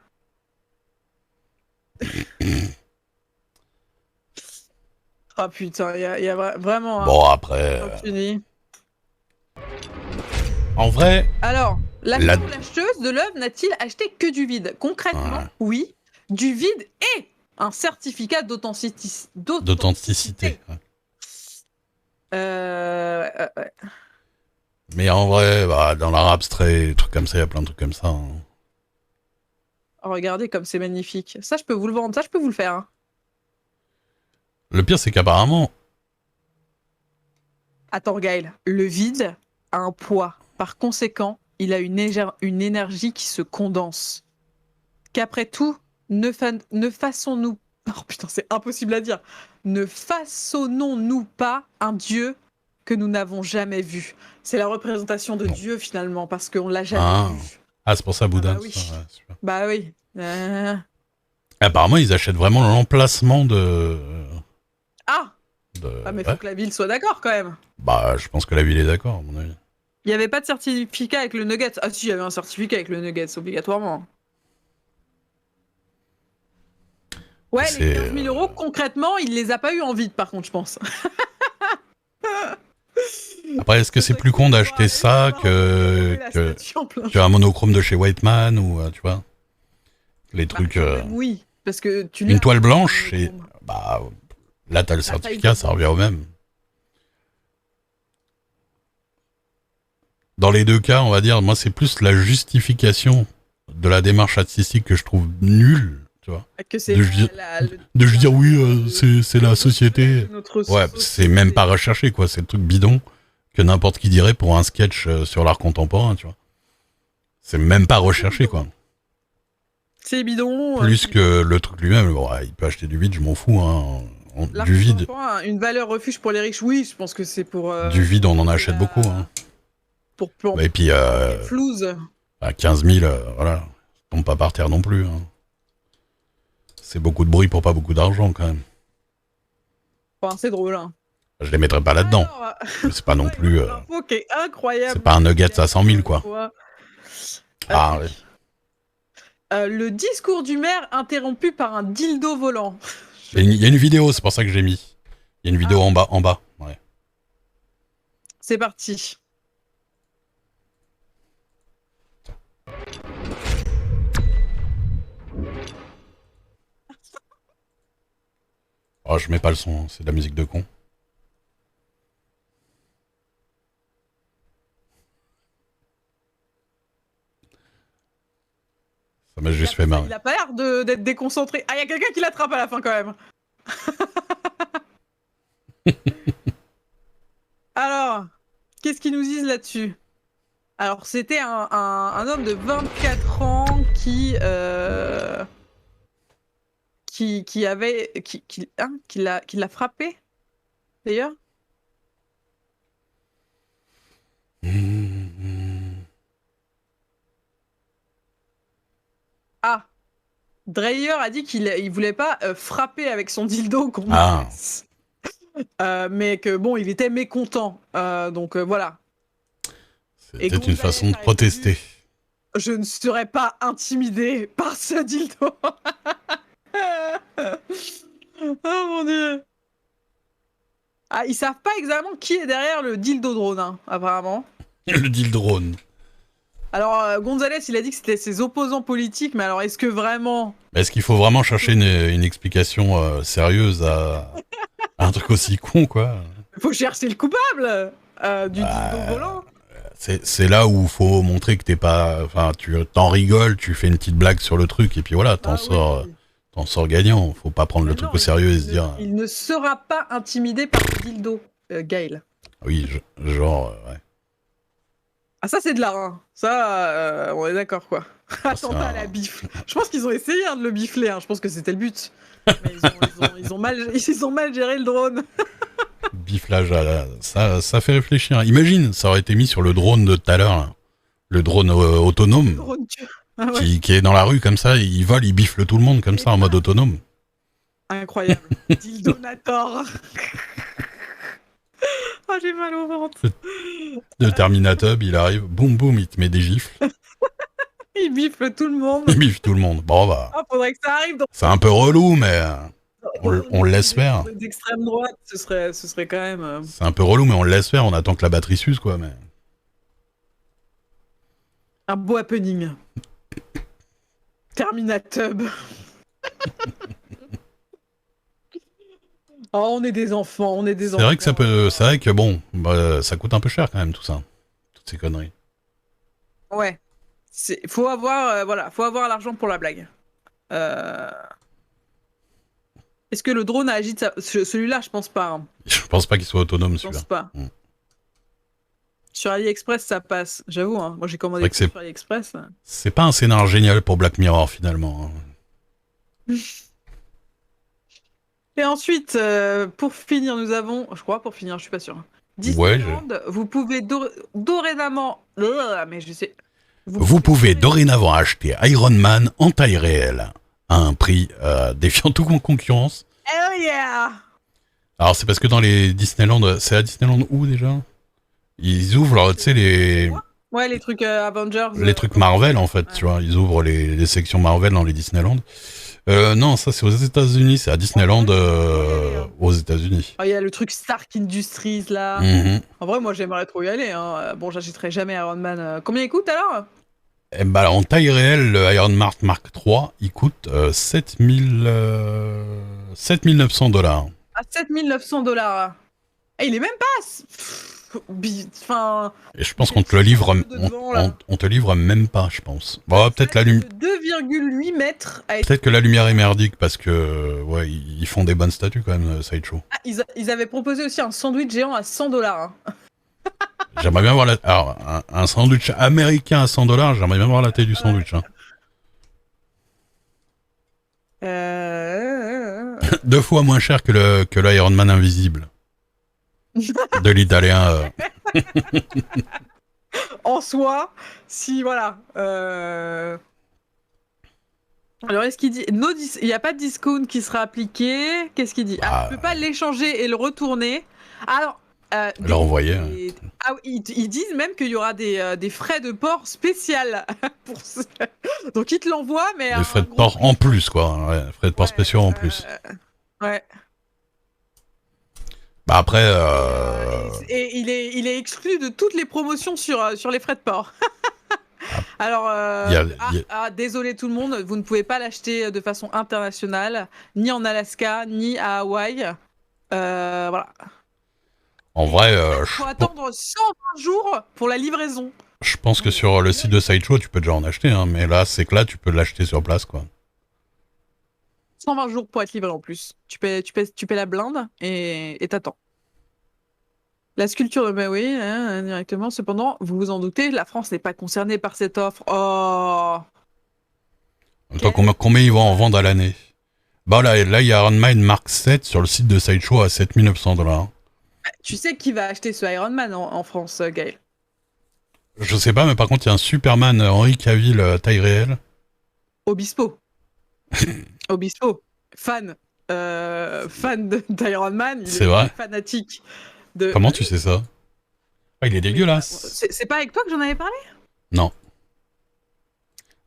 Oh putain, il y a vraiment... Bon, après... En vrai... Alors, l'acheteuse de l'œuvre n'a-t-il acheté que du vide? Concrètement, oui, du vide et un certificat d'authenticité. Mais en vrai, bah, dans l'art abstrait, des trucs comme ça, il y a plein de trucs comme ça. Hein. Oh, regardez comme c'est magnifique. Ça, je peux vous le vendre, ça, je peux vous le faire. Hein. Le pire, c'est qu'apparemment... Attends, Gaël, le vide a un poids. Par conséquent, il a une énergie qui se condense. Qu'après tout, ne façons-nous... Oh putain, c'est impossible à dire. Ne façonnons-nous pas un Dieu que nous n'avons jamais vu? C'est la représentation de Dieu, finalement, parce qu'on l'a jamais vu. Ah, c'est pour ça, Bouddha. Bah oui. Bah oui. Apparemment, ils achètent vraiment l'emplacement de... Ah mais faut que la ville soit d'accord, quand même. Bah, je pense que la ville est d'accord, à mon avis. Il n'y avait pas de certificat avec le Nuggets. Ah si, il y avait un certificat avec le Nuggets, obligatoirement. Ouais, les 15 000 euros, concrètement, il les a pas eu en vide, par contre, je pense. Après, est-ce que c'est plus con d'acheter ça que un monochrome de chez Whiteman ou, tu vois, les trucs... Oui, parce que tu une toile blanche, et bah, là, t'as le certificat, ça revient au même. Dans les deux cas, on va dire, moi, c'est plus la justification de la démarche artistique que je trouve nulle, tu vois. Que c'est de dire oui, c'est la société. Ouais, c'est même pas recherché, quoi. C'est le truc bidon que n'importe qui dirait pour un sketch sur l'art contemporain, tu vois. C'est même pas recherché, quoi. C'est bidon. Plus que le truc lui-même. Bon, il peut acheter du vide, je m'en fous, hein. Du vide. Une valeur refuge pour les riches, oui, je pense que c'est pour... du vide, on en achète beaucoup, hein. Et puis, flouze. À 15 000, voilà, ça tombe pas par terre non plus. Hein. C'est beaucoup de bruit pour pas beaucoup d'argent, quand même. Enfin, c'est drôle, hein. Je les mettrais pas là-dedans. C'est pas non plus... Okay, incroyable. C'est pas un nugget à 100 000, quoi. Ah, ouais. Le discours du maire interrompu par un dildo volant. Il y a une vidéo, c'est pour ça que j'ai mis. Il y a une vidéo en bas. Ouais. C'est parti. Oh, je mets pas le son, c'est de la musique de con. Ça m'a juste fait marrer. Il a pas l'air d'être déconcentré. Ah, il y a quelqu'un qui l'attrape à la fin quand même. Alors, qu'est-ce qu'ils nous disent là-dessus? Alors, c'était un homme de 24 ans qui l'a frappé, d'ailleurs. Ah, Dreyer a dit qu'il voulait pas frapper avec son dildo mais que bon, il était mécontent. Donc voilà. C'était une façon de protester. Je ne serais pas intimidé par ce dildo. Oh mon dieu. Ah, ils savent pas exactement qui est derrière le dildo drone, hein, apparemment. Le dildo drone. Alors, Gonzalez, il a dit que c'était ses opposants politiques, mais alors est-ce que vraiment... Est-ce qu'il faut vraiment chercher une explication sérieuse à un truc aussi con, quoi? Il faut chercher le coupable du dildo volant. c'est là où faut montrer que t'es pas. Enfin, tu t'en rigoles, tu fais une petite blague sur le truc, et puis voilà, Ah oui. t'en sors gagnant. Faut pas prendre le Mais truc non, au sérieux et se dire. il ne sera pas intimidé par le dildo, Gaël. Oui, genre, ouais. Ah ça c'est de l'art, hein. Ça, on est d'accord quoi. Ça, c'est Attentat à la bifle. Je pense qu'ils ont essayé de le bifler, hein. Je pense que c'était le but. Mais ils ont mal géré le drone. biflage, ça fait réfléchir. Imagine, ça aurait été mis sur le drone de tout à l'heure, là. Le drone autonome, Drone Ah ouais, qui est dans la rue comme ça, il vole, il bifle tout le monde comme ça en mode autonome. incroyable. Dildonator. Oh, j'ai mal au ventre. De Terminator, il arrive, boum boum, il te met des gifles, Il bifle tout le monde. il bifle tout le monde. Bon, bah, Ah, faudrait que ça arrive c'est un peu relou, mais on le laisse des faire. d'extrême droite. Ce serait quand même C'est un peu relou, mais on le laisse faire, on attend que la batterie s'use, quoi. Mais... un beau happening. Terminatub. Oh, on est des enfants, on est des C'est enfants. vrai que c'est vrai que bon, bah, ça coûte un peu cher quand même tout ça, toutes ces conneries. Ouais. Faut avoir, voilà, faut avoir l'argent pour la blague. Euh, Est-ce que le drone a agi de celui-là, je pense pas, hein. Je pense pas qu'il soit autonome Je pense celui-là. pas. Mm. Sur AliExpress, ça passe. J'avoue, hein. Moi, j'ai C'est commandé vrai que sur AliExpress. c'est pas un scénar génial pour Black Mirror finalement, hein. Et ensuite, pour finir, nous avons, je crois, pour finir, je suis pas sûre. Ouais, Disneyland, vous pouvez dorénavant, mais je sais, vous pouvez dorénavant acheter Iron Man en taille réelle à un prix défiant toute concurrence. Hell yeah! Alors c'est parce que dans les Disneyland, c'est à Disneyland où déjà? Ils ouvrent, alors, tu sais, Ouais, les trucs Avengers. les trucs Marvel en fait, Ouais. tu vois, ils ouvrent les sections Marvel dans les Disneyland. Non, ça c'est aux États-Unis, c'est à Disneyland aux États-Unis. Oh, il y a le truc Stark Industries là. Mhm. En vrai, moi j'aimerais trop y aller, hein. Bon, j'achèterai jamais Iron Man. Combien il coûte alors? Eh ben, en taille réelle, le Iron Man Mark III, il coûte 7900 $. À 7 900 $. Et il est même pas. Enfin. Et je pense qu'on te le livre, de devant, là. on te livre même pas, je pense. Bon, peut-être Le 2,8 mètres a été. peut-être que la lumière est merdique parce que ouais, ils font des bonnes statues quand même, Sideshow. Ah, ils avaient proposé aussi un sandwich géant à 100 $. J'aimerais bien voir alors, un sandwich américain à 100 $, j'aimerais bien voir la taille du sandwich. Hein. Euh... 2 fois moins cher que le Iron Man invisible. De l'italien. En soi, si voilà. Alors, est-ce qu'il dit il n'y a pas de discount qui sera appliqué? Qu'est-ce qu'il dit? Ah, tu peux pas l'échanger et le retourner. Alors, Le renvoyer. Ah, ils disent même qu'il y aura des frais de port spécial pour donc ils te l'envoient, mais Les frais de port en plus, quoi. Ouais, frais de port spéciaux en plus. Ouais. Bah après. Et il est exclu de toutes les promotions sur les frais de port. Alors, désolé tout le monde, vous ne pouvez pas l'acheter de façon internationale, ni en Alaska, ni à Hawaï. Voilà. En vrai, Il faut attendre 120 jours pour la livraison. Je pense que sur le site de Sideshow, tu peux déjà en acheter, hein, mais là, c'est que là, tu peux l'acheter sur place, quoi. 120 jours pour être livré en plus. Tu paies la blinde et t'attends. La sculpture, bah oui, hein, directement. Cependant, vous vous en doutez, la France n'est pas concernée par cette offre. Oh. En même temps, combien ils vont en vendre à l'année? Bah là, il y a Iron Man Mark 7 sur le site de Sideshow à 7900 $. Tu sais qui va acheter ce Iron Man en France, Gaël? Je sais pas, mais par contre, il y a un Superman Henry Cavill taille réelle. Obispo. Obispo. Fan. Fan d'Iron Man. C'est vrai. Fanatique. Comment tu sais ça? Ah, il est dégueulasse. C'est pas avec toi que j'en avais parlé? Non.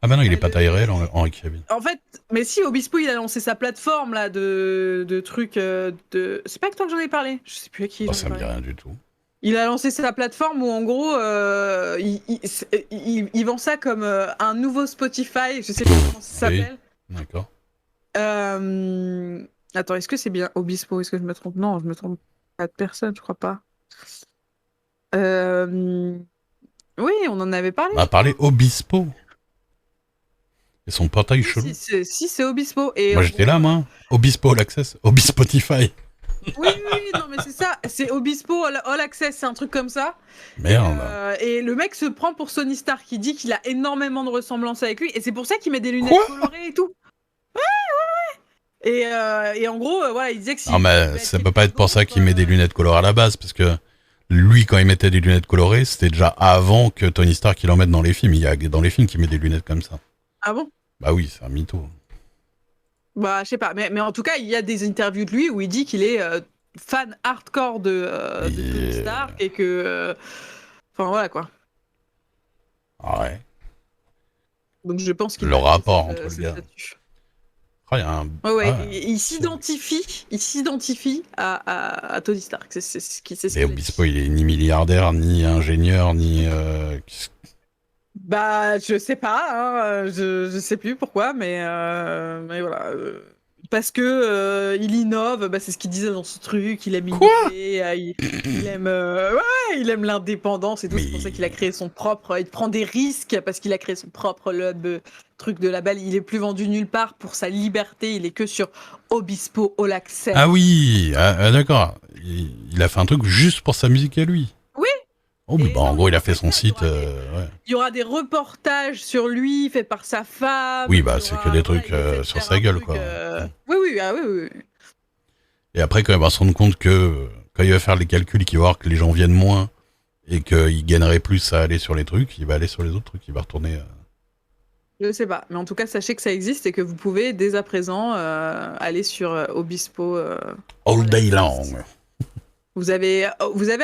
Ah bah non, il est pas taille réelle, Henry Cavill. En fait, mais si, Obispo, il a lancé sa plateforme là de trucs de. C'est pas avec toi que j'en ai parlé. Je sais plus à qui. Oh, ça me dit rien du tout. Il a lancé sa plateforme où en gros, il vend ça comme un nouveau Spotify. Je sais pas comment ça s'appelle. Oui, d'accord. Attends, est-ce que c'est bien Obispo? Est-ce que je me trompe? Non, je me trompe pas de personne, je crois pas. Oui, on en avait parlé. On a parlé Obispo. Et son portail Oui, chelou. si, c'est Obispo. Et Moi, en j'étais gros, là, moi. Obispo All Access. Obispotify. oui, oui, oui, non, mais c'est ça. C'est Obispo All Access, c'est un truc comme ça. Merde. Et le mec se prend pour Sony Stark, qui dit qu'il a énormément de ressemblances avec lui. Et c'est pour ça qu'il met des lunettes Quoi? colorées et tout. Et en gros, voilà, il disait que Non, s'il mais devait être ça peut quelqu'un pas être pour ça d'autre. qu'il met des lunettes colorées à la base, parce que lui, quand il mettait des lunettes colorées, c'était déjà avant que Tony Stark il en mette dans les films. Il y a dans les films qu'il met des lunettes comme ça. Ah bon? Bah oui, c'est un mytho. Bah, je sais pas. Mais en tout cas, il y a des interviews de lui où il dit qu'il est fan hardcore de Tony Et... Stark et que. Enfin, voilà quoi. Ouais. Donc je pense qu'il Le a acheté rapport entre le ce gars. statut. Ah, il y a un... Ouais, ouais, ah, il s'identifie à Tony Stark. C'est ce mais qu'il a Obispo, dit. il est ni milliardaire, ni ingénieur, ni... Bah, je sais pas, hein, je sais plus pourquoi, mais voilà. Parce que il innove, bah, c'est ce qu'il disait dans ce truc, il aime Quoi? innover, il aime, ouais, il aime l'indépendance et tout. C'est pour ça qu'il a Mais... créé son propre. Il prend des risques parce qu'il a créé son propre truc de label. Il est plus vendu nulle part pour sa liberté. Il est que sur Obispo All Access. Ah oui, d'accord. Il a fait un truc juste pour sa musique à lui. Oui. Oh, mais Et bah, en non, gros, mais il a en fait fait, son là, site. Ouais. il y aura des reportages sur lui faits par sa femme. Oui, bah, Il y c'est que aura, des voilà, trucs il essaie de sur faire sa un gueule, truc. quoi. Oui, oui, ah, oui, oui. Et après, quand il va se rendre compte que quand il va faire les calculs, qu'il va voir que les gens viennent moins et qu'il gagnerait plus à aller sur les trucs, il va aller sur les autres trucs. Il va retourner. Je sais pas, mais en tout cas, sachez que ça existe et que vous pouvez dès à présent aller sur Obispo. All All day Access. long. Vous avez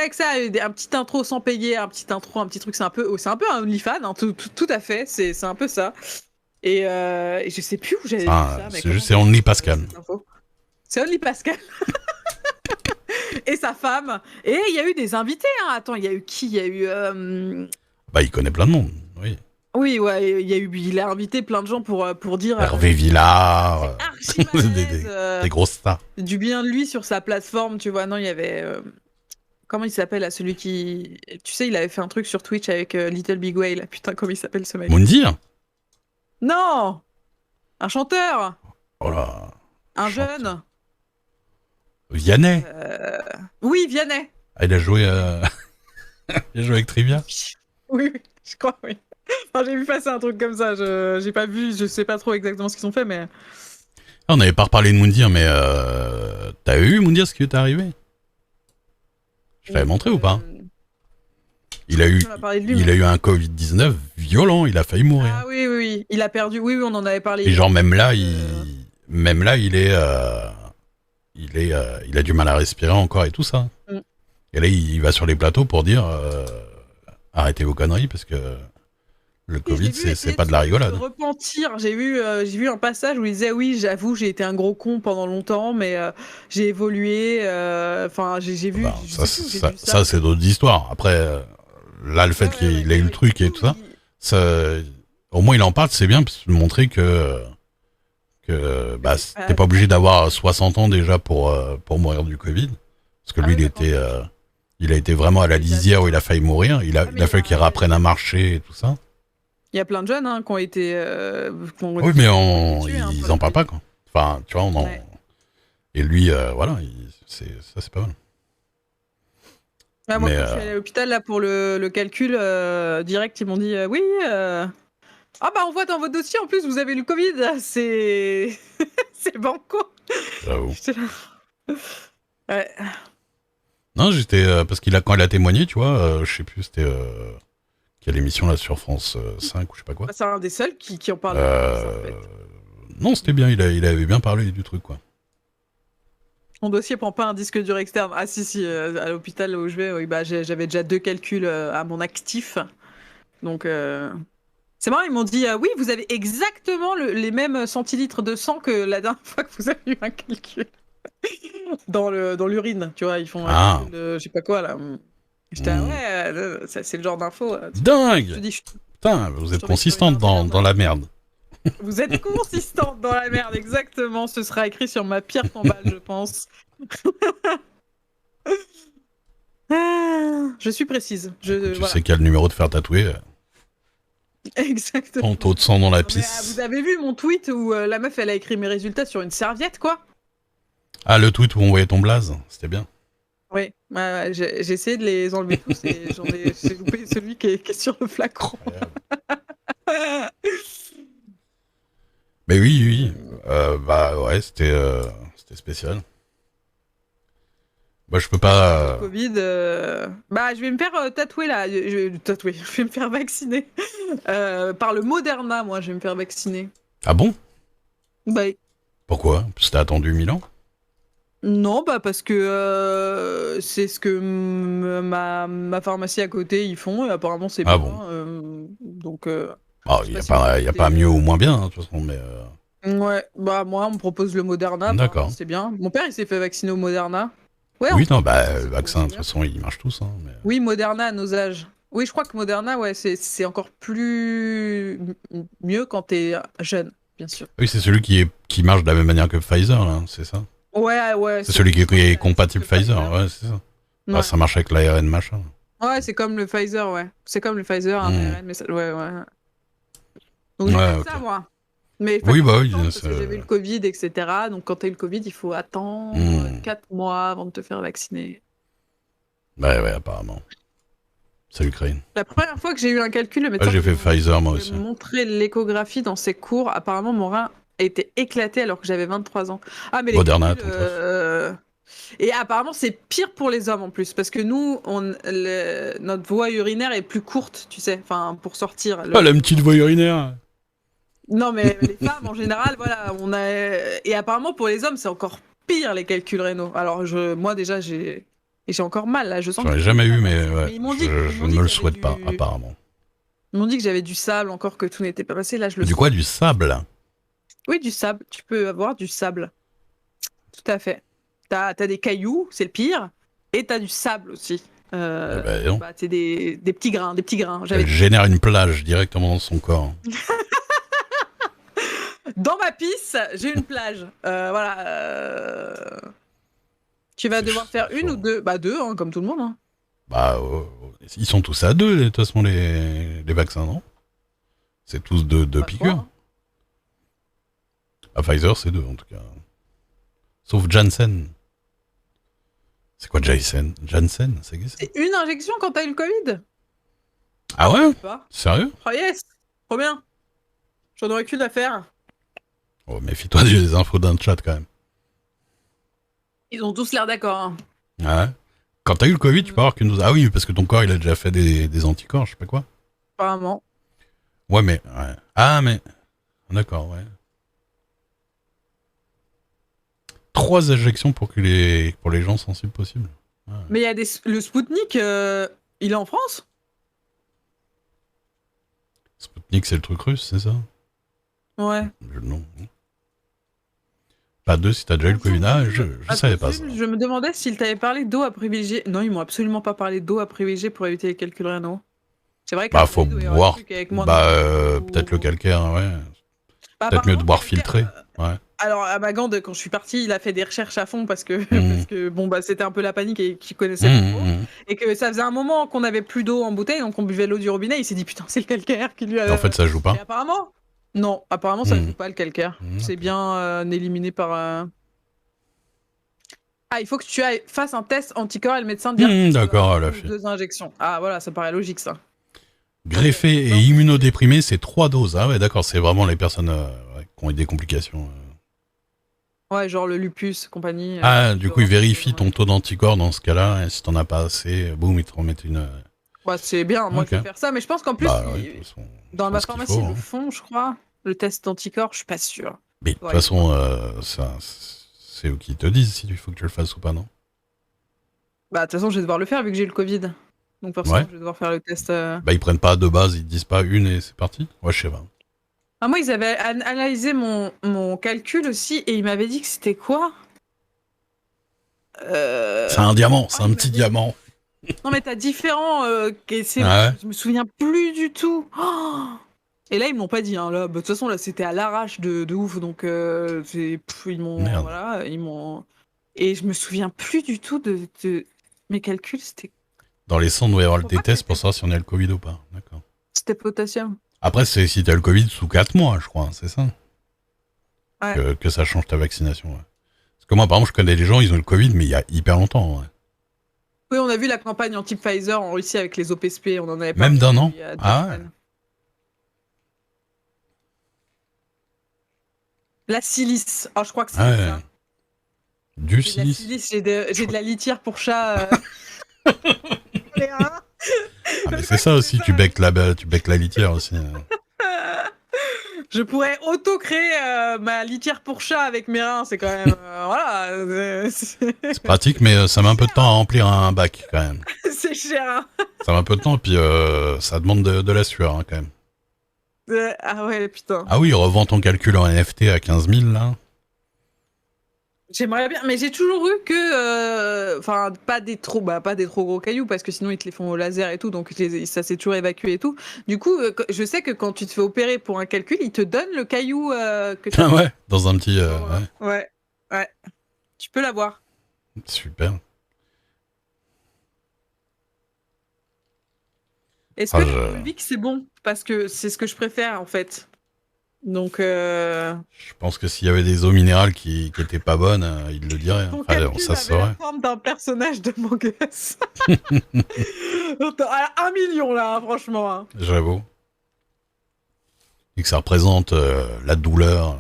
accès à un petit intro sans payer, un petit intro, un petit truc. C'est un peu un OnlyFans, hein, tout à fait. C'est un peu ça. Et je sais plus où j'avais vu ça, mais comment C'est j'ai Only vu Pascal. cette info. C'est Only Pascal et sa femme. Et il y a eu des invités. Hein. Attends, il y a eu qui? Il y a eu. Bah, il connaît plein de monde. Oui. Oui, ouais, il a invité plein de gens pour dire. Hervé Villard. Archi des, malaise, des grosses stars. du bien de lui sur sa plateforme, tu vois. Non, il y avait. Comment il s'appelle, là, celui qui. Tu sais, il avait fait un truc sur Twitch avec Little Big Whale. Putain, comment il s'appelle ce mec? Moundir. Non! Un chanteur! Oh là. Un Chanteur. jeune! Vianney. Oui, Vianney! Ah, il a joué, il a joué avec Trivia. Oui, oui, je crois, oui. Enfin, j'ai vu passer un truc comme ça. J'ai pas vu, je sais pas trop exactement ce qu'ils ont fait, mais. Ah, on n'avait pas reparlé de Moundir, mais t'as eu Moundir ce qui t'est arrivé? Je t'avais montré ou pas? Il a eu, On a parlé de lui, il mais- a eu un Covid-19 violent, il a failli mourir. Ah oui, oui, oui. Il a perdu. Oui, oui, on en avait parlé. Et genre même là, même là, il est, il a du mal à respirer encore et tout ça. Mm. Et là, il va sur les plateaux pour dire arrêtez vos conneries parce que le Oui, je Covid, l'ai vu c'est essayer pas de la rigolade. se repentir. J'ai vu un passage où il disait oui, j'avoue, j'ai été un gros con pendant longtemps, mais j'ai évolué. Enfin, j'ai vu. Bah, Je ça, sais plus où j'ai ça, vu ça. ça, c'est d'autres histoires. Après, là, le fait Ouais, ouais, qu'il ait eu le mais truc du et coup, tout ça, ça, au moins il en parle, c'est bien pour montrer que bah, t'es pas obligé d'avoir 60 ans déjà pour mourir du Covid. Parce que Ah lui, oui, d'accord. il a été vraiment à la Il était lisière où il atteint. a failli mourir. Il Ah, mais a fallu qu'il réapprenne à marcher et tout ça. il y a plein de jeunes hein, qui ont été, Oui, mais qui ont été tués. Hein, ils par le en parlent Covid. pas, quoi. Enfin, tu vois, Ouais. et lui, voilà, ça, c'est pas mal. Ah, moi, Mais, quand je suis allée à l'hôpital là pour le calcul direct, ils m'ont dit oui. Ah bah on voit dans votre dossier en plus vous avez le Covid. C'est c'est banco. j'avoue. J'étais là. Ouais. Non, j'étais, parce quand il a témoigné, tu vois, je sais plus, c'était, quelle émission là sur France 5 ou je sais pas quoi. Bah, c'est un des seuls qui en parle de ça, en fait. Non, c'était bien, il avait bien parlé du truc, quoi. Mon dossier prend pas un disque dur externe. Ah si si, à l'hôpital où je vais, oui, bah j'avais déjà 2 calculs à mon actif. Donc c'est marrant, ils m'ont dit oui, vous avez exactement les mêmes centilitres de sang que la dernière fois que vous avez eu un calcul dans l'urine, tu vois, ils font un Ah, calcul de je sais pas quoi là. J'étais ouais, c'est le genre d'info. Je te dingue! dis, Putain, vous je êtes tombée sur une consistante interne. dans la merde. Vous êtes consistante dans la merde, exactement. Ce sera écrit sur ma pierre tombale, je pense. Je suis précise. Écoute, tu Voilà. sais quel numéro de faire tatouer. Exactement. Ton taux de sang dans la Non, mais, pisse. vous avez vu mon tweet où la meuf, elle a écrit mes résultats sur une serviette, quoi? Ah, le tweet où on voyait ton blaze, c'était bien. Oui, j'ai essayé de les enlever tous et j'ai loupé celui qui est sur le flacon. Mais oui, oui. Bah ouais, c'était spécial. Bah je peux pas. Covid, bah, je vais me faire tatouer là. Tatouer, je vais me faire vacciner. Par le Moderna, moi, je vais me faire vacciner. Ah bon? Bah, Pourquoi? Parce que t'as attendu 1000 ans? non, bah, parce que c'est ce que ma pharmacie à côté ils font et apparemment c'est Ah bien. bon? Donc, Ah, je sais il pas y a si vous pas, y a pas mieux ou écoutez. moins bien, hein, de toute façon, mais. Ouais, bah, moi, on me propose le Moderna, apparemment D'accord. c'est bien. Mon père, il s'est fait vacciner au Moderna. Ouais, en Oui, non, France, bah, c'est le pour vaccin, aussi de toute bien. façon, ils marchent tous, hein, mais... Oui, Moderna à nos âges. Oui, je crois que Moderna, ouais, c'est encore plus mieux quand t'es jeune, bien sûr. Oui, c'est celui qui marche de la même manière que Pfizer, là, c'est ça? Ouais, ouais, C'est celui qui je crois que c'est est la même chose compatible que Pfizer, Pfizer. ouais, c'est ça. Bah, Ouais. ça marche avec l'ARN machin. Ouais, c'est comme le Pfizer, ouais. C'est comme le Pfizer, un Hmm. ARN, mais ouais, ouais. Donc j'ai Ouais, fait ok. ça, moi. Mais il Oui, fallait bah oui, attendre parce que j'avais eu le Covid, etc. Donc quand t'as eu le Covid, il faut attendre Hmm. 4 mois avant de te faire vacciner. Ouais, ouais, apparemment. C'est l'Ukraine. La première fois que j'ai eu un calcul, le Ouais, médecin j'ai fait Pfizer, moi voulait aussi. me montrer l'échographie dans ses cours. Apparemment, mon rein a été éclaté alors que j'avais 23 ans. Ah, mais les Moderna, calculs. ton teuf. Et apparemment, c'est pire pour les hommes en plus. Parce que nous, notre voie urinaire est plus courte, tu sais. Enfin, pour sortir. Ah, la petite voie urinaire! Non, mais les femmes, en général, voilà. Et apparemment, pour les hommes, c'est encore pire, les calculs rénaux. Alors, moi, déjà, j'ai encore mal, là. Je sens J'en que ai je vais me jamais faire eu, mais vacciner. ouais, Mais ils m'ont dit, ils je m'ont dit ne que le j'avais souhaite pas, apparemment. Ils m'ont dit que j'avais du sable encore, que tout n'était pas passé. Là, je le Du sens. quoi? Du sable? Oui, du sable. Tu peux avoir du sable. Tout à fait. T'as des cailloux, c'est le pire. Et t'as du sable aussi. Eh ben, non. Bah, c'est des petits grains, des petits grains. Elle génère une plage directement dans son corps. Dans ma pisse, j'ai une plage. Voilà. Tu vas devoir faire une ou deux? Bah, deux, hein, comme tout le monde. Hein. Bah, ils sont tous à deux, de toute façon, les vaccins, non? C'est tous deux Pas trois. piqûres. Hein. À Pfizer, c'est deux, en tout cas. Sauf Janssen. C'est quoi Janssen? Janssen, ça existe? C'est une injection quand t'as eu le Covid? Ah ouais? Pas. Sérieux? Oh yes! Trop bien! J'en aurais qu'une à faire. Oh, méfie-toi des infos d'un chat, quand même. Ils ont tous l'air d'accord. Hein. Ah ouais? Quand t'as eu le Covid, tu peux avoir qu'une dose. Ah oui, parce que ton corps, il a déjà fait des anticorps, je sais pas quoi. Apparemment. Ouais, mais... Ouais. Ah, mais... D'accord, ouais. 3 injections pour les gens sensibles possibles. Ah, ouais. Mais il y a le Spoutnik, il est en France? Sputnik, c'est le truc russe, c'est ça? Ouais. Non. Pas deux si t'as déjà eu le Covid. Ah, je savais pas ça. Je me demandais s'ils t'avaient parlé d'eau à privilégier. Non, ils m'ont absolument pas parlé d'eau à privilégier pour éviter les calculs rénaux. C'est vrai Bah, qu'à faut il doit y avoir des boire. trucs avec moins Bah, de... peut-être le calcaire, ouais. Bah, Peut-être mieux de apparemment, boire filtré. Ouais. Alors, à Magande, quand je suis partie, il a fait des recherches à fond parce que, Mmh. parce que bon, bah, c'était un peu la panique et qu'il connaissait pas trop. Mmh. Et que ça faisait un moment qu'on avait plus d'eau en bouteille, donc on buvait l'eau du robinet. Il s'est dit, putain, c'est le calcaire qui lui Et en a. fait, ça joue Et pas. apparemment, non, apparemment, ça ne Mmh. joue pas le calcaire. C'est Ok. bien éliminé par. Ah, il faut que tu ailles, fasses un test anticorps et le médecin te dira D'accord, une la ou fille. 2 injections. Ah, voilà, ça paraît logique, ça. Greffé et immunodéprimé, c'est 3 doses. Ah ouais, d'accord, c'est vraiment les personnes ouais, qui ont eu des complications. Ouais, genre le lupus, compagnie. Ah, du coup, il genre, vérifie ton taux d'anticorps dans ce cas-là, et si t'en as pas assez, boum, ils te remettent une... Ouais, c'est bien, moi Ok. je vais faire ça, mais je pense qu'en plus, Bah ouais, de toute façon, dans je ma pense qu'il pharmacie, faut, ils le hein. font, je crois. Le test d'anticorps, je suis pas sûre. Mais de toute Ouais, façon, ça, c'est eux qui te disent s'il faut que tu le fasses ou pas, non? Bah, de toute façon, je vais devoir le faire vu que j'ai le Covid. Donc, forcément, Ouais. je vais devoir faire le test. Bah, ils prennent pas de base, ils te disent pas une et c'est parti? Ouais, je sais pas. Ah, moi, ils avaient analysé mon calcul aussi et ils m'avaient dit que c'était quoi C'est un diamant, c'est Ah, un il petit m'avait- diamant. Non, mais t'as différents. Ah ouais? Je me souviens plus du tout. Oh et là, ils m'ont pas dit. Hein, là, bah, de toute façon, là, c'était à l'arrache de ouf. Donc, ils m'ont. Merde. Voilà, ils m'ont. Et je me souviens plus du tout de mes calculs. C'était Dans les sangs, il doit y avoir Faut des pas que tests pour savoir si on a le Covid ou pas. D'accord. c'était potassium. Après, c'est si t'as le Covid sous 4 mois, je crois, c'est ça Ouais. que ça change ta vaccination. Ouais. Parce que moi, par exemple, je connais des gens, ils ont eu le Covid, mais il y a hyper longtemps. Ouais. Oui, on a vu la campagne anti-Pfizer en Russie avec les OPSP, on en avait Même parlé d'un an il y a 2 Ah ouais. semaines. La silice. Oh, je crois que c'est Ah ouais. ça. Du J'ai de la silice. silice, j'ai de la litière pour chat. Les reins. Ah, mais Je c'est crois ça que c'est aussi, ça. tu becques la litière aussi. Je pourrais auto-créer ma litière pour chat avec mes reins, c'est quand même. Voilà. C'est pratique, mais ça met un peu de temps à remplir un bac, quand même. C'est cher, hein. Ça met un peu de temps, et puis ça demande de la sueur, hein, quand même. Ah ouais, putain. Ah oui, revends ton calcul en NFT à 15 000, là. J'aimerais bien, mais j'ai toujours eu que, enfin, pas des trop gros cailloux parce que sinon ils te les font au laser et tout, donc ça s'est toujours évacué et tout. Du coup, je sais que quand tu te fais opérer pour un calcul, ils te donnent le caillou que tu as. Ah ouais, dans un petit... ouais, Ouais, ouais, tu peux l'avoir. super. Est-ce Ah, que la Volvic c'est bon? Parce que c'est ce que je préfère en fait. Donc, je pense que s'il y avait des eaux minérales qui étaient pas bonnes, ils le diraient. ton Enfin, calcul ça se avait la saurait. forme d'un personnage de Among Us. À 1 million là, hein, franchement. Hein. J'avoue. Et que ça représente la douleur.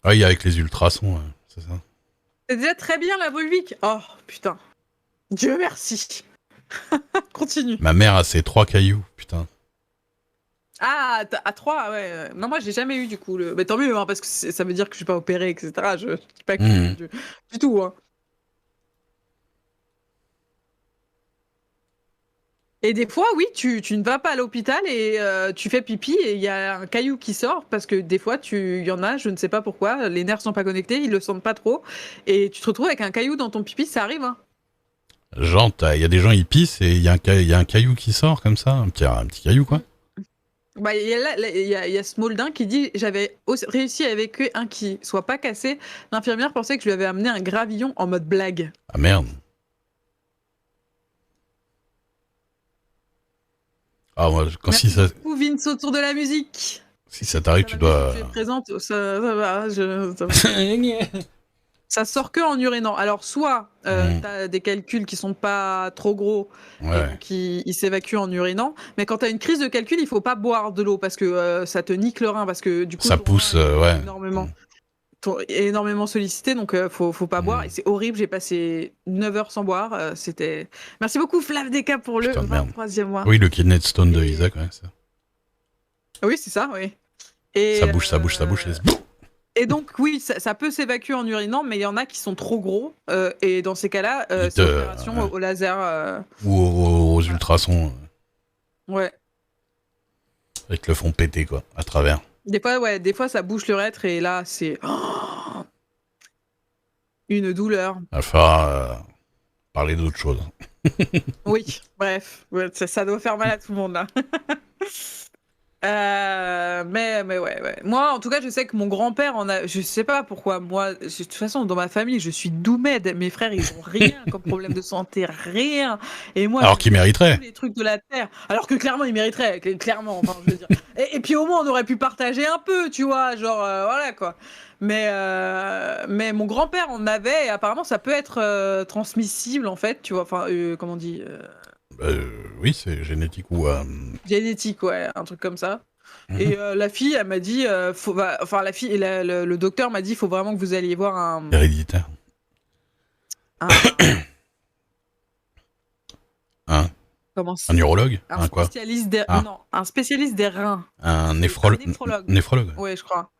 Ah oui, avec les ultrasons, c'est ça. C'est déjà très bien la Volvic. Oh putain. Dieu merci. Continue. Ma mère a ses 3 cailloux, putain. Ah, à 3, ouais. Non, moi, j'ai jamais eu du coup. Mais tant mieux, hein, parce que ça veut dire que je suis pas opérée, etc. Je dis pas que Mmh. du tout. Hein. Et des fois, oui, tu ne vas pas à l'hôpital et tu fais pipi et il y a un caillou qui sort parce que des fois, il y en a, je ne sais pas pourquoi, les nerfs sont pas connectés, ils le sentent pas trop et tu te retrouves avec un caillou dans ton pipi, ça arrive. Hein. Genre, il y a des gens, ils pissent et il y a un caillou qui sort comme ça. Un petit caillou, quoi. Bah, il y a Smoldin qui dit j'avais réussi à évacuer un qui soit pas cassé. L'infirmière pensait que je lui avais amené un gravillon en mode blague. Ah merde. Ah, moi, Merci si ça, beaucoup, Vince, autour de la musique. si ça t'arrive, tu dois. Tu es présente, ça va, ça sort que en urinant. Alors, soit t'as des calculs qui sont pas trop gros et Ouais. donc ils s'évacuent en urinant, mais quand t'as une crise de calcul, il faut pas boire de l'eau parce que ça te nique le rein parce que du coup Ça ton pousse, rein est ouais. énormément sollicité, donc faut pas boire. Mm. Et c'est horrible, j'ai passé 9 heures sans boire. C'était. Merci beaucoup, Flav Deka, pour Putain, le merde. 23e mois. Oui, le Kidney Stone de Isaac, ouais, ça. Oui, c'est ça, oui. Et, Ça bouge. et donc, oui, ça peut s'évacuer en urinant, mais il y en a qui sont trop gros. Et dans ces cas-là, Ils c'est te- opération ouais. au laser. Ou aux ultrasons, Ouais. ils te le font péter, quoi, à travers. Des fois, ça bouche l'urètre et là, c'est une douleur. Il va falloir parler d'autre chose. Oui, bref, ouais, ça doit faire mal à tout le monde là. Mais ouais. Moi, en tout cas, je sais que mon grand-père en a. Je sais pas pourquoi. Moi, de toute façon, dans ma famille, je suis doumède. Mes frères, ils ont rien comme problème de santé, rien. Et moi, Alors je qu'il fais mériterait. tous les trucs de la terre. Alors que clairement, ils mériteraient. Clairement, enfin, je veux dire. Et puis au moins, on aurait pu partager un peu, tu vois, genre voilà quoi. Mais mon grand-père en avait. Et apparemment, ça peut être transmissible en fait, tu vois. Enfin, comment on dit. Oui, c'est génétique ou. Génétique, ouais, un truc comme ça. Et la fille, elle m'a dit, enfin la fille, le docteur m'a dit, il faut vraiment que vous alliez voir Héréditaire. un Un urologue. un Quoi spécialiste des, non, un spécialiste des reins. Un néphrologue. Néphrologue. Ouais, je crois.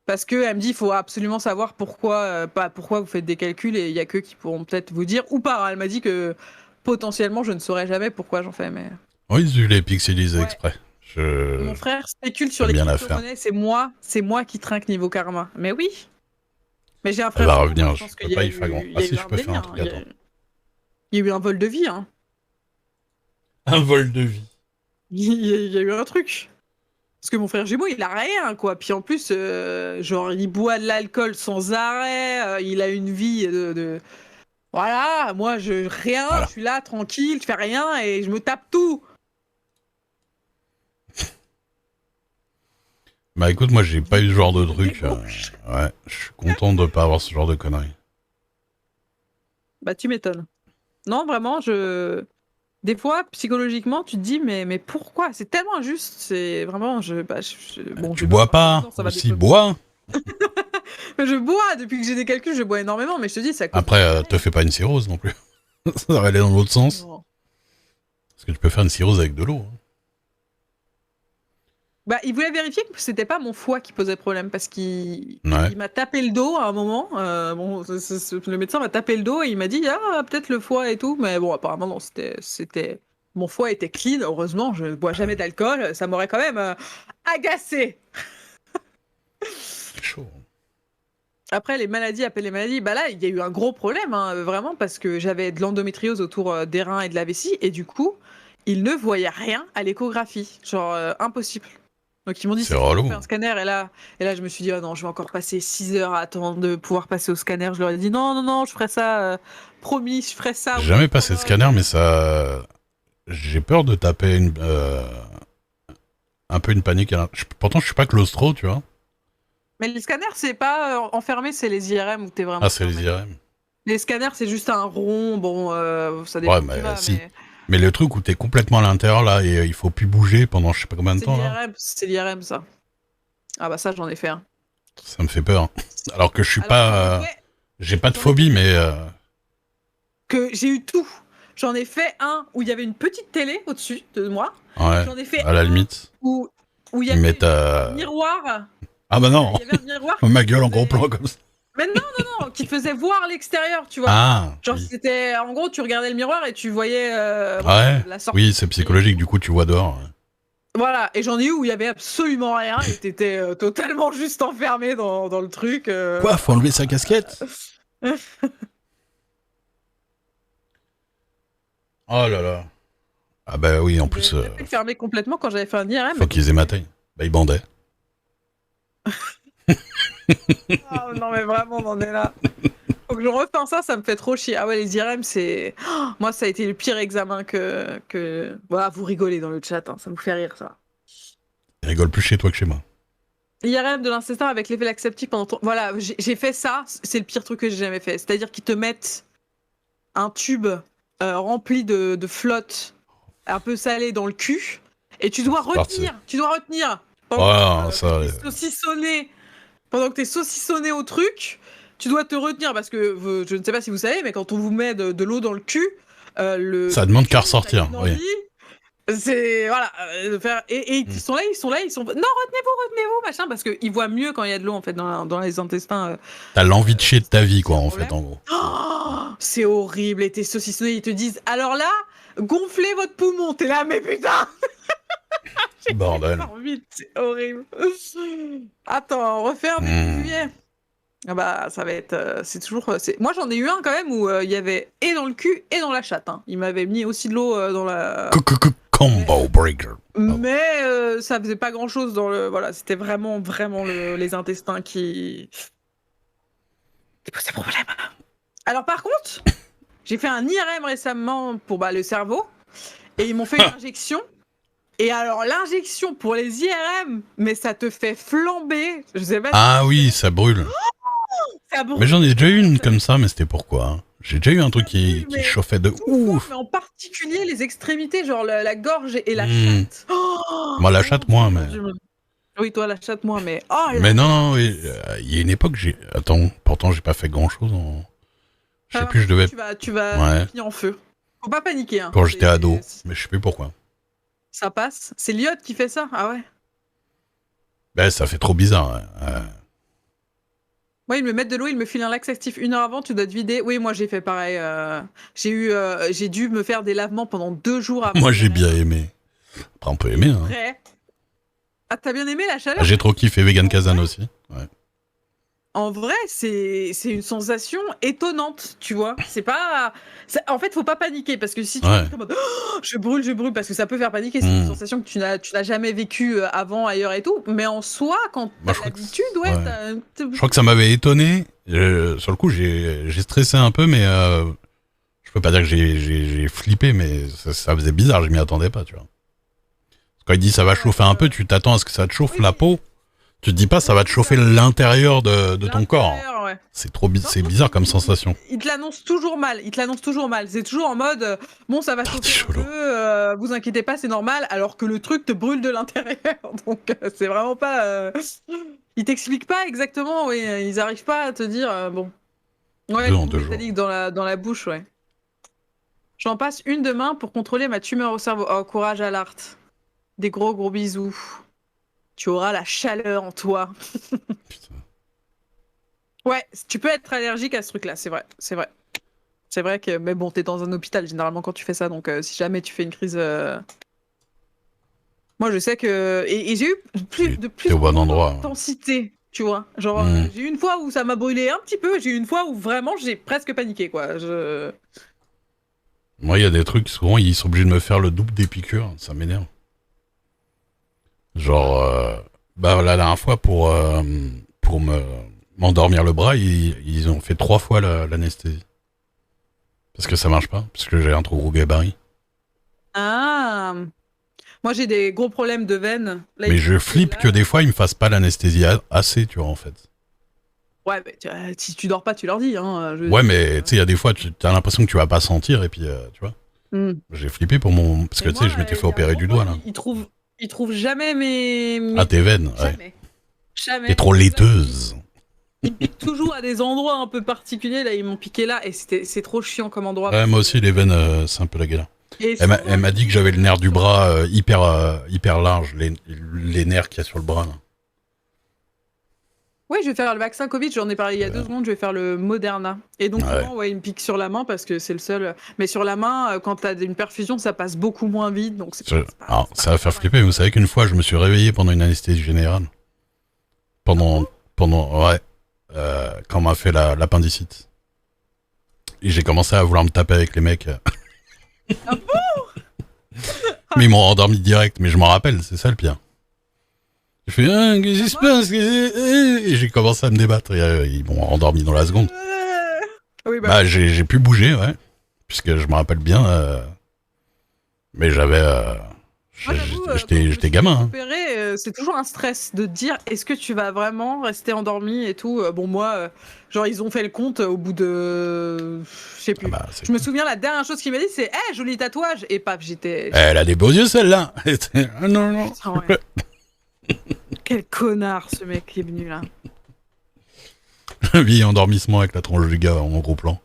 Parce que elle me dit, il faut absolument savoir pourquoi vous faites des calculs et il y a que qui pourront peut-être vous dire ou pas. Elle m'a dit que potentiellement, je ne saurais jamais pourquoi j'en fais, mais. Oui, je l'ai pixelisé Ouais. exprès. Mon frère spécule sur j'aime les bien la crypto-monnaies, c'est moi qui trinque niveau karma. Mais oui. Mais j'ai un Elle frère. va revenir, pense je qu'il peux y pas a y faire grand. eu- il y Ah a si, eu je peux faire un délire, truc, hein. attends. Il y a eu un vol de vie, hein. Un vol de vie. Il y a eu un truc. Parce que mon frère jumeau, il a rien, quoi. Puis en plus, genre, il boit de l'alcool sans arrêt. Il a une vie de. Voilà, moi, rien, Voilà. je suis là, tranquille, je fais rien et je me tape tout. Bah écoute, moi j'ai pas eu ce genre de truc. Débauche. Ouais, je suis content de pas avoir ce genre de conneries. Bah, tu m'étonnes. Non, vraiment, des fois, psychologiquement, tu te dis, mais pourquoi? C'est tellement injuste. C'est vraiment, bon, je Tu vais pas bois boire en même pas temps, ça va aussi, développer. bois. Mais je bois, depuis que j'ai des calculs, je bois énormément, mais je te dis, c'est à cause de Après, mes diarrhées. te fais pas une cirrhose non plus. Ça va aller dans l'autre sens. Non. Parce que tu peux faire une cirrhose avec de l'eau. Hein. Bah, il voulait vérifier que c'était pas mon foie qui posait problème parce qu'il Ouais. il m'a tapé le dos à un moment. Bon, le médecin m'a tapé le dos et il m'a dit ah peut-être le foie et tout, mais bon apparemment non, c'était mon foie était clean. Heureusement, je ne bois jamais d'alcool, ça m'aurait quand même agacé. C'est chaud. Après les maladies appellent les maladies, bah là il y a eu un gros problème hein, vraiment parce que j'avais de l'endométriose autour des reins et de la vessie et du coup ils ne voyaient rien à l'échographie, genre impossible. Donc ils m'ont dit C'est c'est bon, on relou. fait un scanner et là je me suis dit oh non je vais encore passer 6 heures à attendre de pouvoir passer au scanner. Je leur ai dit non non non je ferai ça promis je ferai ça. J'ai au jamais passé de gynécologue. scanner, mais ça. J'ai peur de taper un peu une panique. Pourtant, je suis pas claustro, tu vois. Mais les scanners c'est pas enfermé, c'est les IRM où t'es vraiment Ah, c'est les enfermé. IRM. Les scanners c'est juste un rond, bon ça Ouais, dépend où tu mais vas si. mais Mais le truc où t'es complètement à l'intérieur, là, et il faut plus bouger pendant je sais pas combien de temps, là, c'est l'IRM ça. Ah bah ça j'en ai fait un. ça me fait peur. Alors que je suis Alors pas. J'ai pas de j'en ai phobie, fait mais. que j'ai eu tout. J'en ai fait un où il y avait une petite télé au-dessus de moi. Ouais, J'en ai fait à la un limite. où il y Mais avait un t'as. miroir. Ah bah non. Il y avait un miroir Ma qui gueule en gros faisait... plan comme ça. Mais non, non, non, qui te faisait voir l'extérieur, tu vois. Ah, Genre, oui. c'était... En gros, tu regardais le miroir et tu voyais Ouais. la sortie. Oui, c'est psychologique, du coup, tu vois dehors. Voilà, et j'en ai eu où il y avait absolument rien et t'étais totalement juste enfermé dans le truc. Quoi, faut enlever sa casquette? Oh là là. Ah bah oui, en plus, J'ai fait fermer complètement quand j'avais fait un IRM. faut qu'ils aient ma taille. Bah, ils bandaient. Ah, non, mais vraiment, on en est là. Faut que je refais ça, ça me fait trop chier. Ah ouais, les IRM, c'est... Oh, moi, ça a été le pire examen que... Voilà, vous rigolez dans le chat, hein, ça vous fait rire, ça. Ils rigolent plus chez toi que chez moi. IRM de l'incestin avec l'effet laxatif pendant... Voilà, j'ai fait ça, c'est le pire truc que j'ai jamais fait. C'est-à-dire qu'ils te mettent un tube rempli de flotte un peu salée dans le cul, et tu dois C'est parti. retenir Oh, ça. que t'es saucissonné, pendant que t'es saucissonné au truc, tu dois te retenir, parce que, je ne sais pas si vous savez, mais quand on vous met de l'eau dans le cul, Ça demande qu'à cul, ressortir, t'as une oui. envie, c'est, voilà, de faire, et Mm. ils sont là, non, retenez-vous, machin, parce qu'ils voient mieux quand il y a de l'eau, en fait, dans les intestins. T'as l'envie de chier de ta vie, C'est quoi, un en problème. fait, en gros. Oh, c'est horrible, et t'es saucissonné, ils te disent, alors là, gonflez votre poumon, t'es là, mais putain, Bordel. vite, c'est horrible. Attends, refaire début Mm. juillet. Ah bah, ça va être, c'est toujours, moi j'en ai eu un quand même où il y avait et dans le cul et dans la chatte, hein. Il m'avait mis aussi de l'eau dans la... Combo breaker. Mais ça faisait pas grand chose dans le... Voilà, c'était vraiment les intestins qui posaient problème. Alors par contre, j'ai fait un IRM récemment pour le cerveau, et ils m'ont fait une injection. Et alors l'injection pour les IRM, mais ça te fait flamber. Je sais pas si Ah oui, ça brûle. ça brûle. Mais j'en ai déjà eu une comme ça, mais c'était pourquoi hein. J'ai déjà eu un truc qui Mais chauffait de ouf. mais en particulier les extrémités, genre la gorge et la Mm. chatte. Oh, Moi, la chatte, moins, mais. Oui, toi, la chatte, moins, mais... Oh, Mais non, oui, il y a une époque, j'ai. Attends, pourtant, j'ai pas fait grand chose en. Je sais plus, je devais. Tu vas Ouais. finir en feu. Faut pas paniquer, hein. Quand j'étais ado, mais je sais plus pourquoi. Ça passe. C'est l'iode qui fait ça, ah ouais. Ben, ça fait trop bizarre. Ouais. Moi, ils me mettent de l'eau, ils me filent un laxatif 1 heure avant, tu dois te vider. Oui, moi, j'ai fait pareil. J'ai dû me faire des lavements pendant 2 jours avant. Moi, j'ai bien aimé. Après, on peut aimer, hein. Après... Ah, t'as bien aimé la chaleur? J'ai trop kiffé Vegan Kazan aussi. Ouais. En vrai, c'est une sensation étonnante, tu vois. C'est pas... En fait, faut pas paniquer, parce que si tu Ouais. es en mode oh, je brûle, parce que ça peut faire paniquer, c'est une sensation que tu n'as jamais vécue avant, ailleurs et tout. Mais en soi, quand Moi, t'as l'habitude, ouais, je crois que ça m'avait étonné. Sur le coup, j'ai stressé un peu, mais Je peux pas dire que j'ai flippé, mais ça faisait bizarre, je m'y attendais pas, tu vois. Quand il dit ça va chauffer un peu, tu t'attends à ce que ça te chauffe Oui, la peau. Tu te dis pas ça va te chauffer l'intérieur de ton corps. l'intérieur, ouais. C'est Non, c'est sauf bizarre comme sensation. il te l'annonce toujours mal. Il te l'annonce toujours mal. C'est toujours en mode bon, ça va Ah, c'est chauffer un chelou. peu, vous inquiétez pas, c'est normal, alors que le truc te brûle de l'intérieur. Donc c'est vraiment pas. Ils t'expliquent pas exactement, oui. Ils arrivent pas à te dire bon. Ouais, Deux le en goût 2 jours. métallique dans la bouche, ouais. J'en passe une demain pour contrôler ma tumeur au cerveau. Oh, courage à l'art. Des gros bisous. Tu auras la chaleur en toi. Putain. Ouais, tu peux être allergique à ce truc-là, c'est vrai, c'est vrai. C'est vrai que, mais bon, t'es dans un hôpital généralement quand tu fais ça, donc si jamais tu fais une crise. Moi, je sais que. Et j'ai eu de plus T'es au en bon moins endroit. d'intensité, tu vois. Genre, Hmm. j'ai eu une fois où ça m'a brûlé un petit peu, j'ai eu une fois où vraiment j'ai presque paniqué, quoi. Moi, il y a des trucs, souvent, ils sont obligés de me faire le double des piqûres. Ça m'énerve. Genre, bah, la dernière fois, pour m'endormir le bras, ils ont fait 3 fois l'anesthésie. Parce que ça marche pas. Parce que j'ai un trop gros gabarit. Ah! Moi, j'ai des gros problèmes de veines. Là, Mais ils je m'ont fait flippe que des fois, ils me fassent pas l'anesthésie assez, tu vois, en fait. Ouais, mais si tu dors pas, tu leur dis, hein. Je veux Ouais, dire, mais tu sais, il y a des fois, tu as l'impression que tu vas pas sentir, et puis, tu vois. hmm. J'ai flippé pour mon. Parce que Et tu sais, moi, je m'étais fait il y a un opérer gros du doigt, problème. là. Ils trouvent jamais Ah, mes tes trucs. veines, ouais. Jamais. T'es Jamais. trop Donc là, laiteuse. ils me piquent toujours à des endroits un peu particuliers. Là, ils m'ont piqué là. Et c'est trop chiant comme endroit. Ouais, Parce moi que... aussi, les veines, c'est un peu la galère. Et Elle souvent, m'a ils dit que disent j'avais le nerf du sur le bras hyper large, les nerfs qu'il y a sur le bras, là. ouais, je vais faire le vaccin Covid. J'en ai parlé il y a 2 secondes. Je vais faire le Moderna. Et donc, Ouais. souvent, ouais, ils me piquent sur la main parce que c'est le seul. Mais sur la main, quand t'as une perfusion, ça passe beaucoup moins vite. Donc, Alors, c'est pas ça va faire pareil, flipper, mais vous quoi. savez qu'une fois, je me suis réveillé pendant une anesthésie générale. Ouais, quand on m'a fait l'appendicite. Et j'ai commencé à vouloir me taper avec les mecs. Ah bon? Mais ils m'ont endormi direct, mais je m'en rappelle, c'est ça le pire. J'ai fait, ah, qu'est-ce qui se passe? Et j'ai commencé à me débattre. Et, ils m'ont endormi dans la seconde. Oui, bah Bah, oui. j'ai pu bouger, ouais. Puisque je me rappelle bien. Mais j'avais. Moi, j'avoue, quand je me J'étais suis fait gamin. Hein. opérer, c'est toujours un stress de te dire est-ce que tu vas vraiment rester endormi et tout. Bon, moi, genre, ils ont fait le compte au bout de. Je sais Ah plus. bah, c'est Je me cool. souviens, la dernière chose qu'il m'a dit, c'est hé, joli tatouage. Et paf, Elle a des beaux yeux, celle-là. Ah non, non. Putain, ouais. Quel connard, ce mec qui est venu là. Un vieil endormissement avec la tronche du gars en gros plan.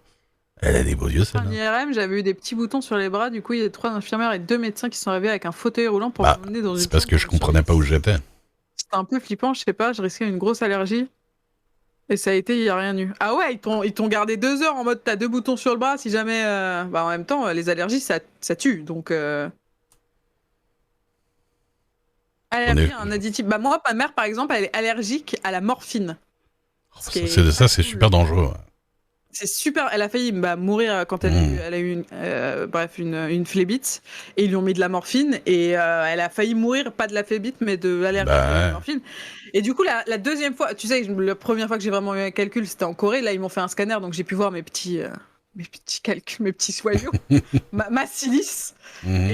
Elle a des beaux yeux, Un celle-là. IRM, j'avais eu des petits boutons sur les bras. Du coup, il y a 3 infirmières et 2 médecins qui sont arrivés avec un fauteuil roulant pour Bah, m'emmener dans une c'est parce chambre que je de comprenais pas où surveillance. j'étais. C'était un peu flippant, je sais pas, je risquais une grosse allergie. Et ça a été, il n'y a rien eu. Ah ouais, ils t'ont gardé 2 heures en mode t'as 2 boutons sur le bras si jamais. Bah en même temps, les allergies, ça tue. Donc. On est... Allergie à un additif. Bah moi, ma mère, par exemple, elle est allergique à la morphine. Ce qui est pas Ça, c'est cool. super dangereux. Ouais. C'est super. Elle a failli mourir quand Mmh. elle a eu une phlébite. Et ils lui ont mis de la morphine. Et elle a failli mourir, pas de la phlébite, mais de l'allergie à la Bah, morphine. Et du coup, la deuxième fois, tu sais, la première fois que j'ai vraiment eu un calcul, c'était en Corée. Là, ils m'ont fait un scanner, donc j'ai pu voir mes petits calculs, mes petits soyaux, ma silice. mmh.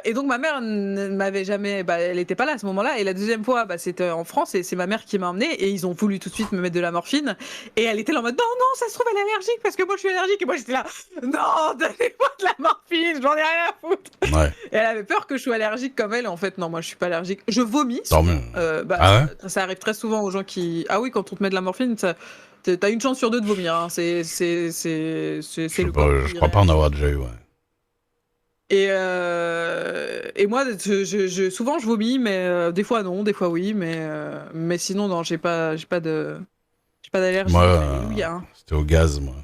Et donc ma mère ne m'avait jamais, bah, elle était pas là à ce moment-là. Et la deuxième fois, bah, c'était en France et c'est ma mère qui m'a emmenée et ils ont voulu tout de suite me mettre de la morphine. Et elle était là en mode non, non, ça se trouve elle est allergique parce que moi je suis allergique. Et moi j'étais là, non, donnez-moi de la morphine, j'en ai rien à foutre. Ouais, Et elle avait peur que je sois allergique comme elle. En fait, non, moi je suis pas allergique. Je vomis tant souvent. mieux. Bah, Ah ouais? ça arrive très souvent aux gens qui. Ah oui, quand on te met de la morphine, t'as une chance sur 2 de vomir. Hein. C'est le corps Je qui crois pas en réagit. avoir déjà eu, ouais. Et moi, souvent je vomis, mais des fois non, des fois oui, mais sinon non, j'ai pas d'allergie. Moi, Alléluia. Hein. c'était au gaz, moi.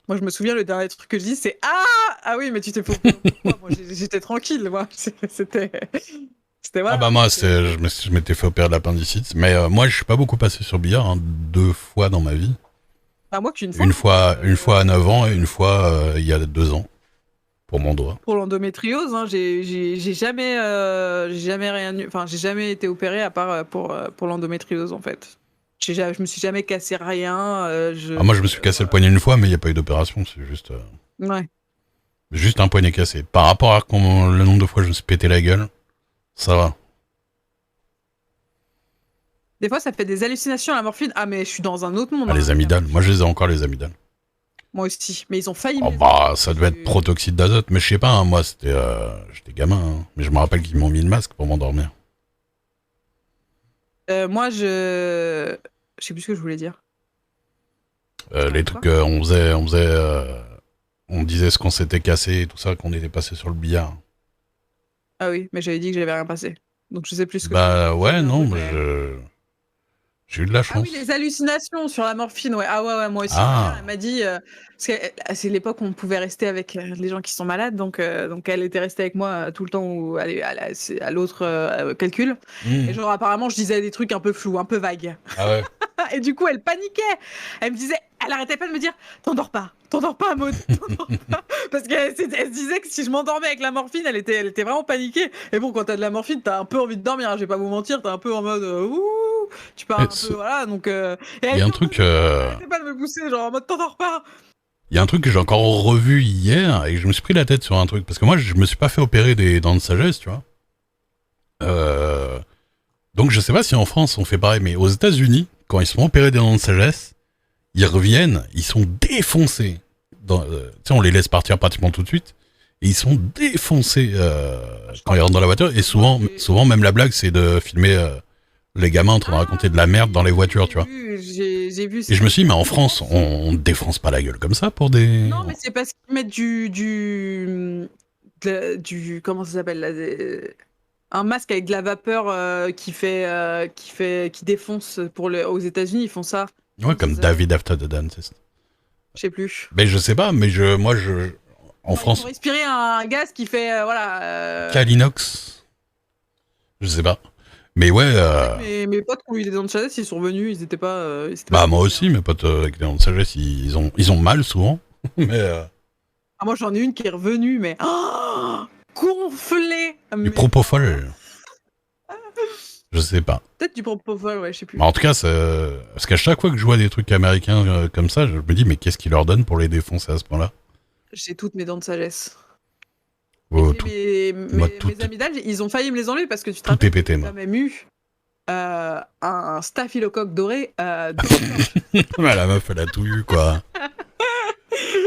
Moi, je me souviens le dernier truc que je dis, c'est ah oui, mais tu t'es foutu. Pourquoi moi, j'étais tranquille, moi. C'était Ah voilà. bah moi, je m'étais fait opérer de l'appendicite. Mais moi, je suis pas beaucoup passé sur le billard, hein, 2 fois dans ma vie. Bah, moi qu'une fois. Hein, Une fois à 9 ans et une fois il y a 2 ans, pour mon doigt. pour l'endométriose, hein, j'ai jamais rien eu. Enfin, j'ai jamais été opérée à part pour l'endométriose en fait. Je me suis jamais cassé rien. Ah, moi, je me suis cassé le poignet une fois, mais il n'y a pas eu d'opération, c'est juste... Ouais. Juste un poignet cassé. Par rapport à le nombre de fois je me suis pété la gueule, ça va. Des fois, ça fait des hallucinations à la morphine. Ah, mais je suis dans un autre monde, Ah, hein, les avec la amygdales. Moi, morphine. je les ai encore, les amygdales. Moi aussi. Mais ils ont failli me Oh, les enlever bah, parce ça que devait être j'ai. protoxyde d'azote. Mais je sais pas, hein, moi, j'étais gamin. Hein. Mais je me rappelle qu'ils m'ont mis le masque pour m'endormir. Moi, je. Je sais plus ce que je voulais dire. Tu Les parlais de trucs, quoi? on disait ce qu'on s'était cassé et tout ça, qu'on était passé sur le billard. Ah oui, mais j'avais dit que j'avais rien passé. Donc je sais plus ce que je voulais Bah, dire. J'ai ouais, dit un non, truc, mais mais. j'ai eu de la Ah oui, chance. les hallucinations sur la morphine, ouais. Ah ouais, ouais, moi aussi. Ma mère, elle Ah, m'a dit. Parce que c'est l'époque où on pouvait rester avec les gens qui sont malades. Donc elle était restée avec moi tout le temps où c'est à l'autre calcul. Et hmm. genre, apparemment, je disais des trucs un peu flous, un peu vagues. Ah ouais. Et du coup, elle paniquait. Elle me disait, elle arrêtait pas de me dire, t'endors pas, Maud, t'endors pas. Parce qu'elle elle se disait que si je m'endormais avec la morphine, elle était vraiment paniquée. Et bon, quand t'as de la morphine, t'as un peu envie de dormir, hein, je vais pas vous mentir, t'es un peu en mode, ouh, tu Eh, pars un peu, voilà. Donc, et Il y elle a un dit, truc, elle arrêtait pas de me pousser, genre en mode, t'endors pas. il y a un truc que j'ai encore revu hier et je me suis pris la tête sur un truc parce que moi je me suis pas fait opérer des dents de sagesse, tu vois. Euh, donc je sais pas si en France on fait pareil, mais aux États-Unis, quand ils se font opérer des dents de sagesse, ils reviennent, ils sont défoncés. Tu sais, on les laisse partir pratiquement tout de suite et ils sont défoncés Je quand crois ils pas rentrent dans la trop, voiture. parce Et que moi, souvent même la blague c'est de filmer les gamins en train de Ah raconter de la merde dans oui, les oui, voitures, tu vois. j'ai vu Et je me ça. suis dit, mais en Mais je France, pense. on défonce pas la gueule comme ça pour des. Non, mais c'est parce qu'ils mettent comment ça s'appelle là, un masque avec de la vapeur qui défonce aux États-Unis, ils font ça. Ouais, Comment ça comme s'appelle? David After the Dentist. Je sais plus. Ben, je sais pas, mais en Bon, ils font France, respirer un gaz qui fait voilà. Kalinox, je sais pas. Mais ouais, Je sais que mes potes qui ont eu des dents de sagesse, ils sont revenus, ils étaient pas bah, moi dégoûtés, aussi, hein. mes potes avec des dents de sagesse, ils ont mal souvent. Mais, Ah, moi j'en ai une qui est revenue, mais gonflée. du Mais propofol, je sais pas. peut-être du propofol, ouais, je sais Mais plus. en tout cas, parce qu'à chaque fois que je vois des trucs américains comme ça, je me dis, mais qu'est-ce qu'ils leur donnent pour les défoncer à ce point-là? J'ai toutes mes dents de sagesse. Et Oh, j'ai moi, mes amygdales, ils ont failli me les enlever parce que tu te tout est rappelles, pété, j'ai moi. quand même eu un staphylocoque doré dans la gorge. Ouais, la meuf, elle a tout eu, quoi.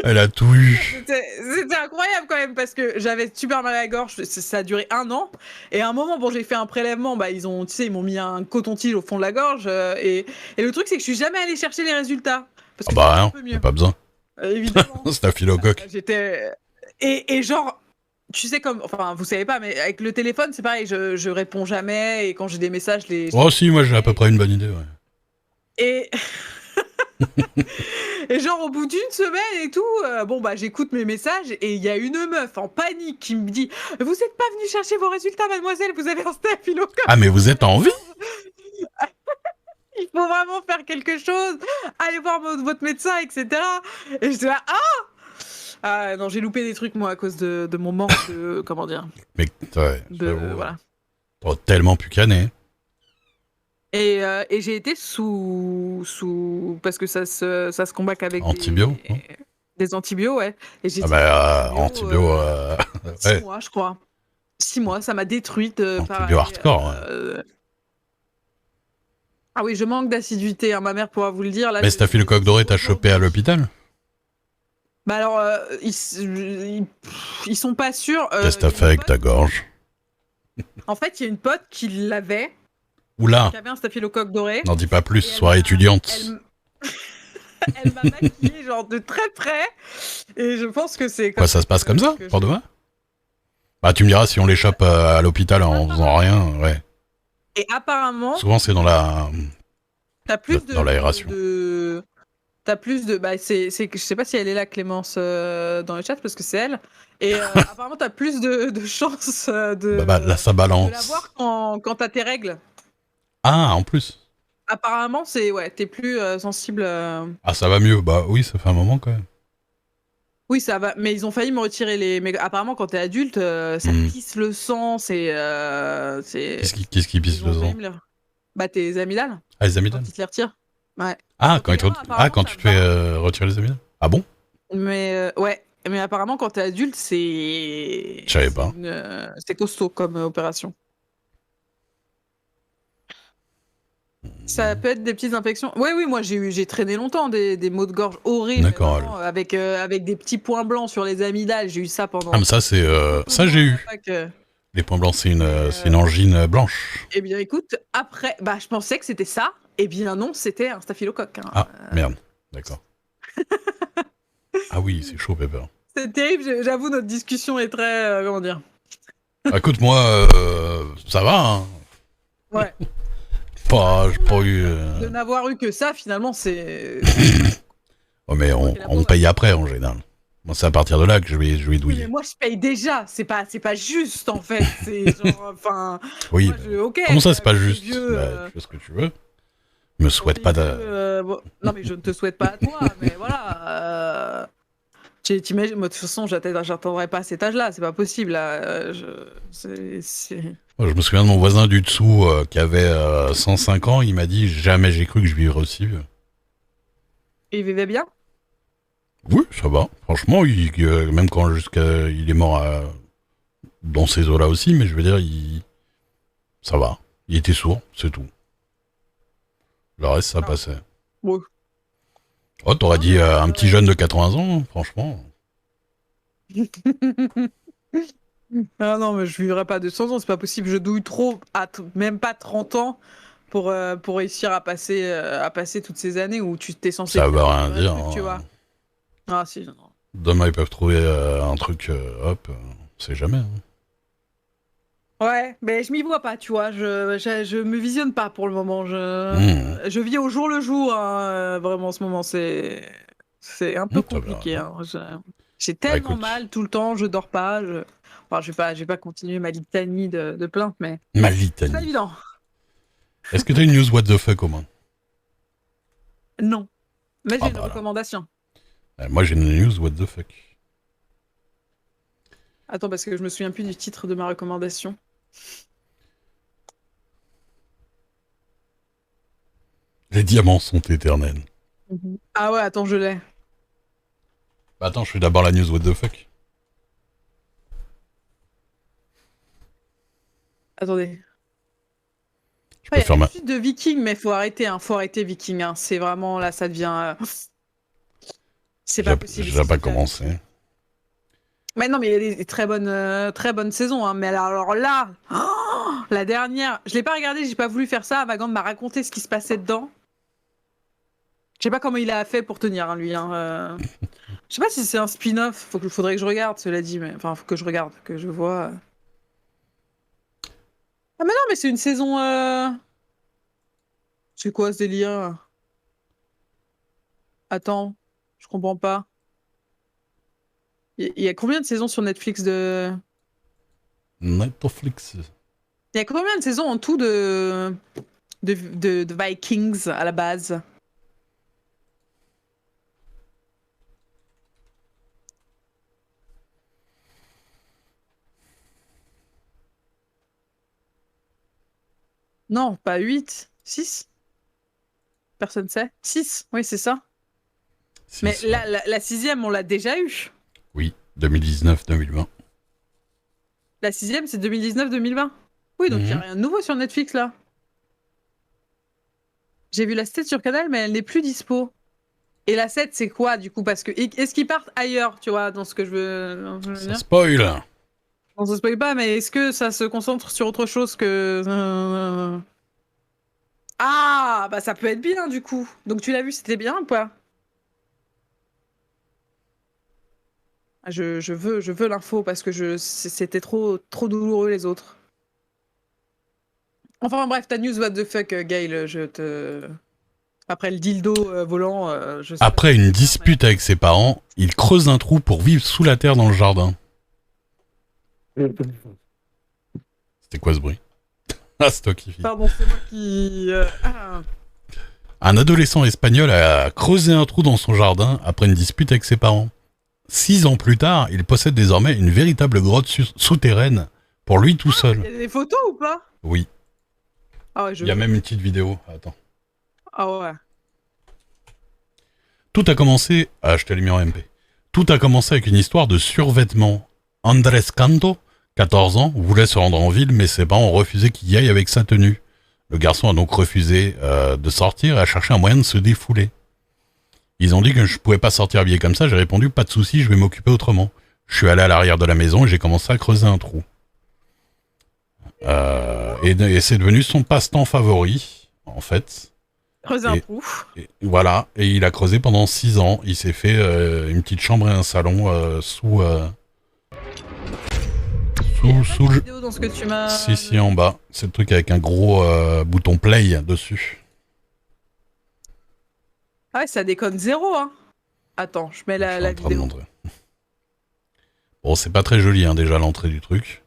Elle a tout eu. C'était incroyable quand même parce que j'avais super mal à la gorge, ça a duré 1 an. Et à un moment, bon, j'ai fait un prélèvement, bah, tu sais, ils m'ont mis un coton-tige au fond de la gorge. Et le truc, c'est que je suis jamais allée chercher les résultats parce Ah que ça bah, allait un non, peu y a mieux, pas besoin. évidemment. Staphylocoque. J'étais. Et genre, tu sais, comme. Enfin, vous savez pas, mais avec le téléphone, c'est pareil, je réponds jamais. Et quand j'ai des messages, je Oh, les si, moi, j'ai à peu jamais. près une bonne idée, ouais. Et, et genre, au bout d'une semaine et tout, bon, bah, j'écoute mes messages et il y a une meuf en panique qui me dit: Vous êtes pas venue chercher vos résultats, mademoiselle, vous avez un Ah, staphylocoque mais vous doré êtes dans en la vie? gorge. Il faut vraiment faire quelque chose. Allez voir votre médecin, etc. Et je dis: Ah non, j'ai loupé des trucs, moi, à cause de mon manque de. Comment dire? Mais, ouais, j'avoue, Voilà. t'aurais tellement pu canner. Et j'ai été parce que ça se combat qu'avec Antibio, non? des antibiotiques, ouais. Et j'ai Ah, été sous bah, antibio antibio, six ouais. mois, je crois. 6 mois, ça m'a détruite, Antibio pareil. hardcore, ouais. Ah oui, je manque d'assiduité, hein, ma mère pourra vous le dire. Là, Mais staphylocoque doré, t'as chopé à aujourd'hui. l'hôpital? Bah alors, ils sont pas sûrs. Qu'est-ce que Il t'as y a fait une avec pote- ta gorge? En fait, il y a une pote qui l'avait, Oula, qui avait un staphylocoque doré. n'en dis pas plus, Et soirée étudiante. elle m'a maquillée genre de très près. Et je pense que c'est Quoi, comme ça ça se passe comme ça, que pour je. demain? Bah, tu me diras si on les chope à l'hôpital en faisant Apparemment. rien, ouais. Et apparemment, Souvent, c'est t'as plus dans l'aération. t'as plus de. Bah, je sais pas si elle est là, Clémence, dans le chat, parce que c'est elle. Et apparemment, t'as plus de chances Bah, là, ça de balance. l'avoir quand t'as tes règles. Ah, en plus. Apparemment, ouais, t'es plus sensible. Ah, ça va mieux. Bah oui, ça fait un moment quand même. Oui, ça va. Mais ils ont failli me retirer les. Mais apparemment, quand t'es adulte, ça Hmm. pisse le sang. Qu'est-ce qui pisse Ils le ont failli sang? me le. Bah, tes amygdales, Ah, les amygdales? quand ils te les retirent. Ouais. Ah, Quand t'es gamin, ah, apparemment, quand ça tu te fais va. retirer les amygdales? Ah bon? Mais ouais. mais apparemment, quand t'es adulte, c'est. Je savais pas. C'est costaud comme opération. Ça peut être des petites infections. Oui, oui, moi j'ai traîné longtemps des maux de gorge horribles, D'accord. vraiment, avec des petits points blancs sur les amygdales. J'ai eu ça pendant. Ah, mais ça, c'est. Ça, j'ai eu. Les points blancs, c'est une angine blanche. Eh bien, écoute, après, bah, je pensais que c'était ça. Eh bien, non, c'était un staphylocoque. Hein. Ah, merde. D'accord. Ah oui, c'est chaud, Pepper. C'est terrible, j'avoue, notre discussion est très. Comment dire? Écoute, moi, ça va, hein. Ouais. J'ai pas eu. De n'avoir eu que ça, finalement, c'est. Oh, mais on paye après, en général. Moi, c'est à partir de là que je vais Oui, douiller. mais moi, je paye déjà. C'est pas juste, en fait. C'est genre. Enfin. Oui. Moi, ok. Comment ça, c'est pas juste? Vieux, Bah, tu fais ce que tu veux. Me souhaite pas de. Bon, non, mais je ne te souhaite pas à toi, mais voilà. T'imagines, moi, de toute façon, j'attendrai pas à cet âge-là, c'est pas possible. Là. Moi, je me souviens de mon voisin du dessous qui avait 105 ans, il m'a dit jamais j'ai cru que je vivrais aussi vieux. Il vivait bien? Oui, ça va. Franchement, même quand il est mort dans ces eaux-là aussi, mais je veux dire, ça va. Il était sourd, c'est tout. Le reste, ça passait. Oui. Oh, t'aurais dit un petit jeune de 80 ans, franchement. Ah non, mais je vivrai pas de 100 ans, c'est pas possible. Je douille trop, même pas 30 ans, pour réussir à passer toutes ces années où tu t'es censé. Ça veut rien dire. Truc, tu vois. Ah si, non. Demain, ils peuvent trouver un truc, hop, on sait jamais. Hein. Ouais, mais je m'y vois pas, tu vois. Je me visionne pas pour le moment. Je vis au jour le jour, hein, vraiment en ce moment. C'est un peu compliqué. Hein. J'ai tellement mal tout le temps, je dors pas. Enfin, je vais pas continuer ma litanie de plaintes, mais. Ma litanie. C'est pas évident. Est-ce que t'as une news what the fuck au moins? Non. Mais j'ai une recommandation. Moi, j'ai une news what the fuck. Attends, parce que je me souviens plus du titre de ma recommandation. Les diamants sont éternels. Ah ouais, attends, je l'ai. Bah attends, je fais d'abord la news what the fuck. Attendez. Je peux faire ma... de Viking, mais faut arrêter Viking. Hein. C'est vraiment, là, ça devient... C'est pas possible. J'ai pas commencé. Mais non, mais il y a des très bonnes saisons. Hein. Mais alors là, la dernière, je l'ai pas regardé, j'ai pas voulu faire ça. Magand m'a raconté ce qui se passait dedans. Je sais pas comment il a fait pour tenir, hein, lui. Hein. Je sais pas si c'est un spin-off. Faudrait que je regarde, cela dit. Mais enfin, faut que je regarde, que je vois. Ah mais non, mais c'est une saison... C'est quoi ce délire? Attends, je comprends pas. Il y a combien de saisons sur Netflix de... Netflix. Il y a combien de saisons en tout de Vikings à la base? Non, pas 8, 6. Personne sait. 6, oui, c'est ça. 6, mais la sixième, on l'a déjà eu. Oui, 2019-2020. La sixième, c'est 2019-2020. Oui, donc il n'y a rien de nouveau sur Netflix, là. J'ai vu la 7 sur Canal, mais elle n'est plus dispo. Et la 7, c'est quoi, du coup? Parce que est-ce qu'ils partent ailleurs, tu vois, dans ce que je veux dire? Ça spoil. On se spoil pas, mais est-ce que ça se concentre sur autre chose que... Ah, bah ça peut être bien, du coup. Donc tu l'as vu, c'était bien ou pas? Je veux l'info, parce que c'était trop douloureux, les autres. Enfin bref, ta news what the fuck, Gaël, après le dildo volant, je sais après une dispute avec ses parents, il creuse un trou pour vivre sous la terre dans le jardin. C'était quoi ce bruit? Ah, c'est toi qui file. Pardon, c'est moi qui... Un adolescent espagnol a creusé un trou dans son jardin après une dispute avec ses parents. 6 ans plus tard, il possède désormais une véritable grotte souterraine pour lui tout seul. Il y a des photos ou pas? Oui. Ah ouais, il y a même une petite vidéo. Attends. Ah ouais. Tout a commencé... Ah, je t'ai mis en MP. Tout a commencé avec une histoire de survêtement. Andrés Canto, 14 ans, voulait se rendre en ville, mais ses parents ont refusé qu'il y aille avec sa tenue. Le garçon a donc refusé de sortir et a cherché un moyen de se défouler. Ils ont dit que je pouvais pas sortir habillé comme ça, j'ai répondu pas de souci, je vais m'occuper autrement. Je suis allé à l'arrière de la maison et j'ai commencé à creuser un trou. Et c'est devenu son passe-temps favori, en fait. Creuser un trou. Et voilà, et il a creusé pendant 6 ans. Il s'est fait une petite chambre et un salon sous le... Vidéo dans ce que tu m'as... Si, en bas. C'est le truc avec un gros bouton play dessus. Ah ouais, ça déconne zéro, hein. Attends, je mets la vidéo. Bon, c'est pas très joli, hein, déjà, l'entrée du truc.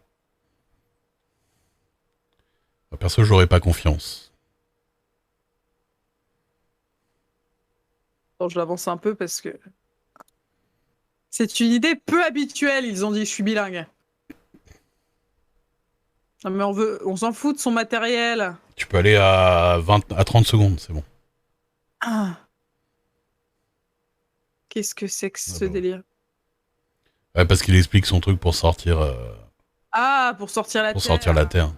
Perso, j'aurais pas confiance. Attends, je l'avance un peu parce que... C'est une idée peu habituelle, ils ont dit, je suis bilingue. Non mais on s'en fout de son matériel. Tu peux aller à 30 secondes, c'est bon. Ah. Qu'est-ce que c'est que ce délire? Ouais, parce qu'il explique son truc pour sortir... Ah, pour sortir la Terre. Pour sortir la Terre.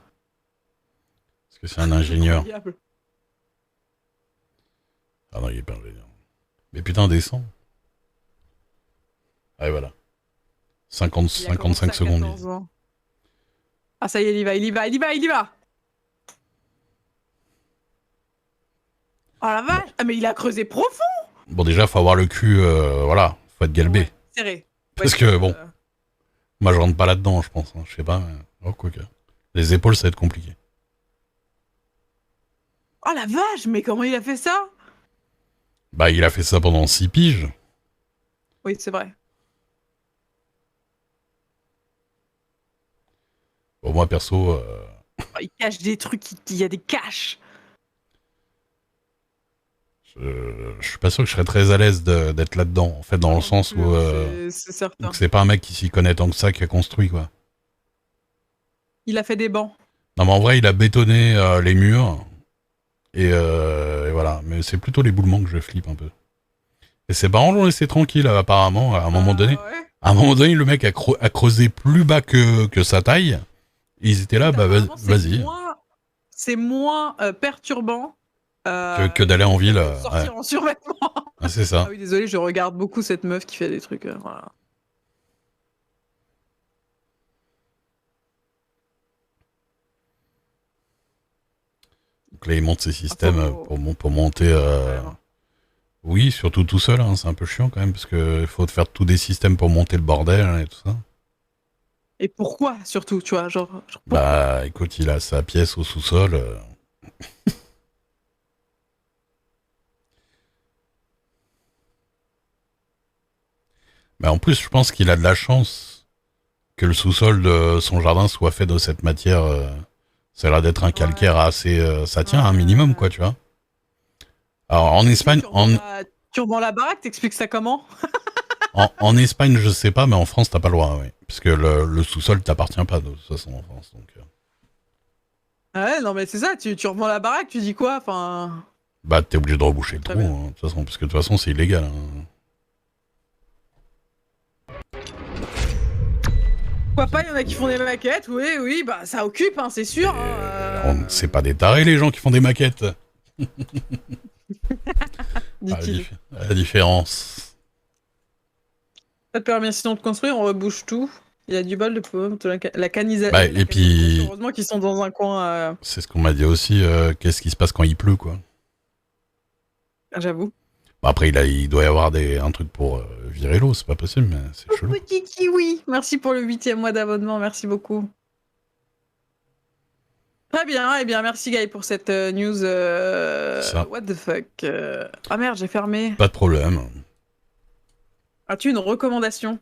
Parce que c'est un ingénieur. Ah non, il est pas ingénieur. Mais putain, descend. Ah et voilà. 55 secondes. Ah ça y est, il y va. Oh la vache. Ah mais il a creusé profond. Bon déjà, faut avoir le cul, voilà, faut être galbé. Ouais, serré. Parce que bon, moi je rentre pas là-dedans, je pense. Hein. Je sais pas, mais... Oh, quoi que. Les épaules, ça va être compliqué. Oh la vache, mais comment il a fait ça? Bah il a fait ça pendant 6 piges. Oui, c'est vrai. Bon, moi perso... Oh, il cache des trucs, il y a des caches. Je suis pas sûr que je serais très à l'aise d'être là-dedans, en fait, dans le sens où... C'est certain. Donc c'est pas un mec qui s'y connaît tant que ça qui a construit, quoi. Il a fait des bancs. Non mais en vrai, il a bétonné les murs. Et voilà. Mais c'est plutôt l'éboulement que je flippe un peu. Et ses parents l'ont laissé tranquille, apparemment, à un moment donné. Ouais. À un moment donné, le mec a creusé plus bas que sa taille. Ils étaient là, bah vas-y. C'est moins perturbant que d'aller en ville. Sortir en survêtement. Ah, c'est ça. Ah oui, désolé, je regarde beaucoup cette meuf qui fait des trucs. Voilà. Donc là, il monte ses systèmes pour monter. Oui, surtout tout seul, hein, c'est un peu chiant quand même, parce qu'il faut faire tous des systèmes pour monter le bordel hein, et tout ça. Et pourquoi, surtout, tu vois, genre bah, écoute, il a sa pièce au sous-sol. Mais en plus, je pense qu'il a de la chance que le sous-sol de son jardin soit fait de cette matière. Ça a l'air d'être un calcaire assez... ça tient un minimum, quoi, tu vois. Alors, en Espagne... Tu revends la baraque, t'expliques ça comment? En Espagne, je sais pas, mais en France, t'as pas le droit, oui. Parce que le sous-sol t'appartient pas, de toute façon, en France. Donc... Ouais, non, mais c'est ça, tu revends la baraque, tu dis quoi? Enfin... Bah, t'es obligé de reboucher le trou, hein, de toute façon, parce que de toute façon, c'est illégal. Hein. Pourquoi pas, il y en a qui font des maquettes, oui, bah ça occupe, hein, c'est sûr. C'est pas des tarés, les gens qui font des maquettes. Dit-il. La différence. Pas de permission de construire, on rebouche tout. Il y a du bol de pomme, la canisation. Bah, et puis... Heureusement qu'ils sont dans un coin... C'est ce qu'on m'a dit aussi, qu'est-ce qui se passe quand il pleut, quoi. J'avoue. Bah, après, il doit y avoir un truc pour virer l'eau, c'est pas possible, mais c'est chelou. Petit kiwi, merci pour le 8e mois d'abonnement, merci beaucoup. Très bien, eh bien merci Guy pour cette news. What the fuck. Ah merde, j'ai fermé. Pas de problème. As-tu une recommandation?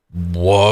Bof,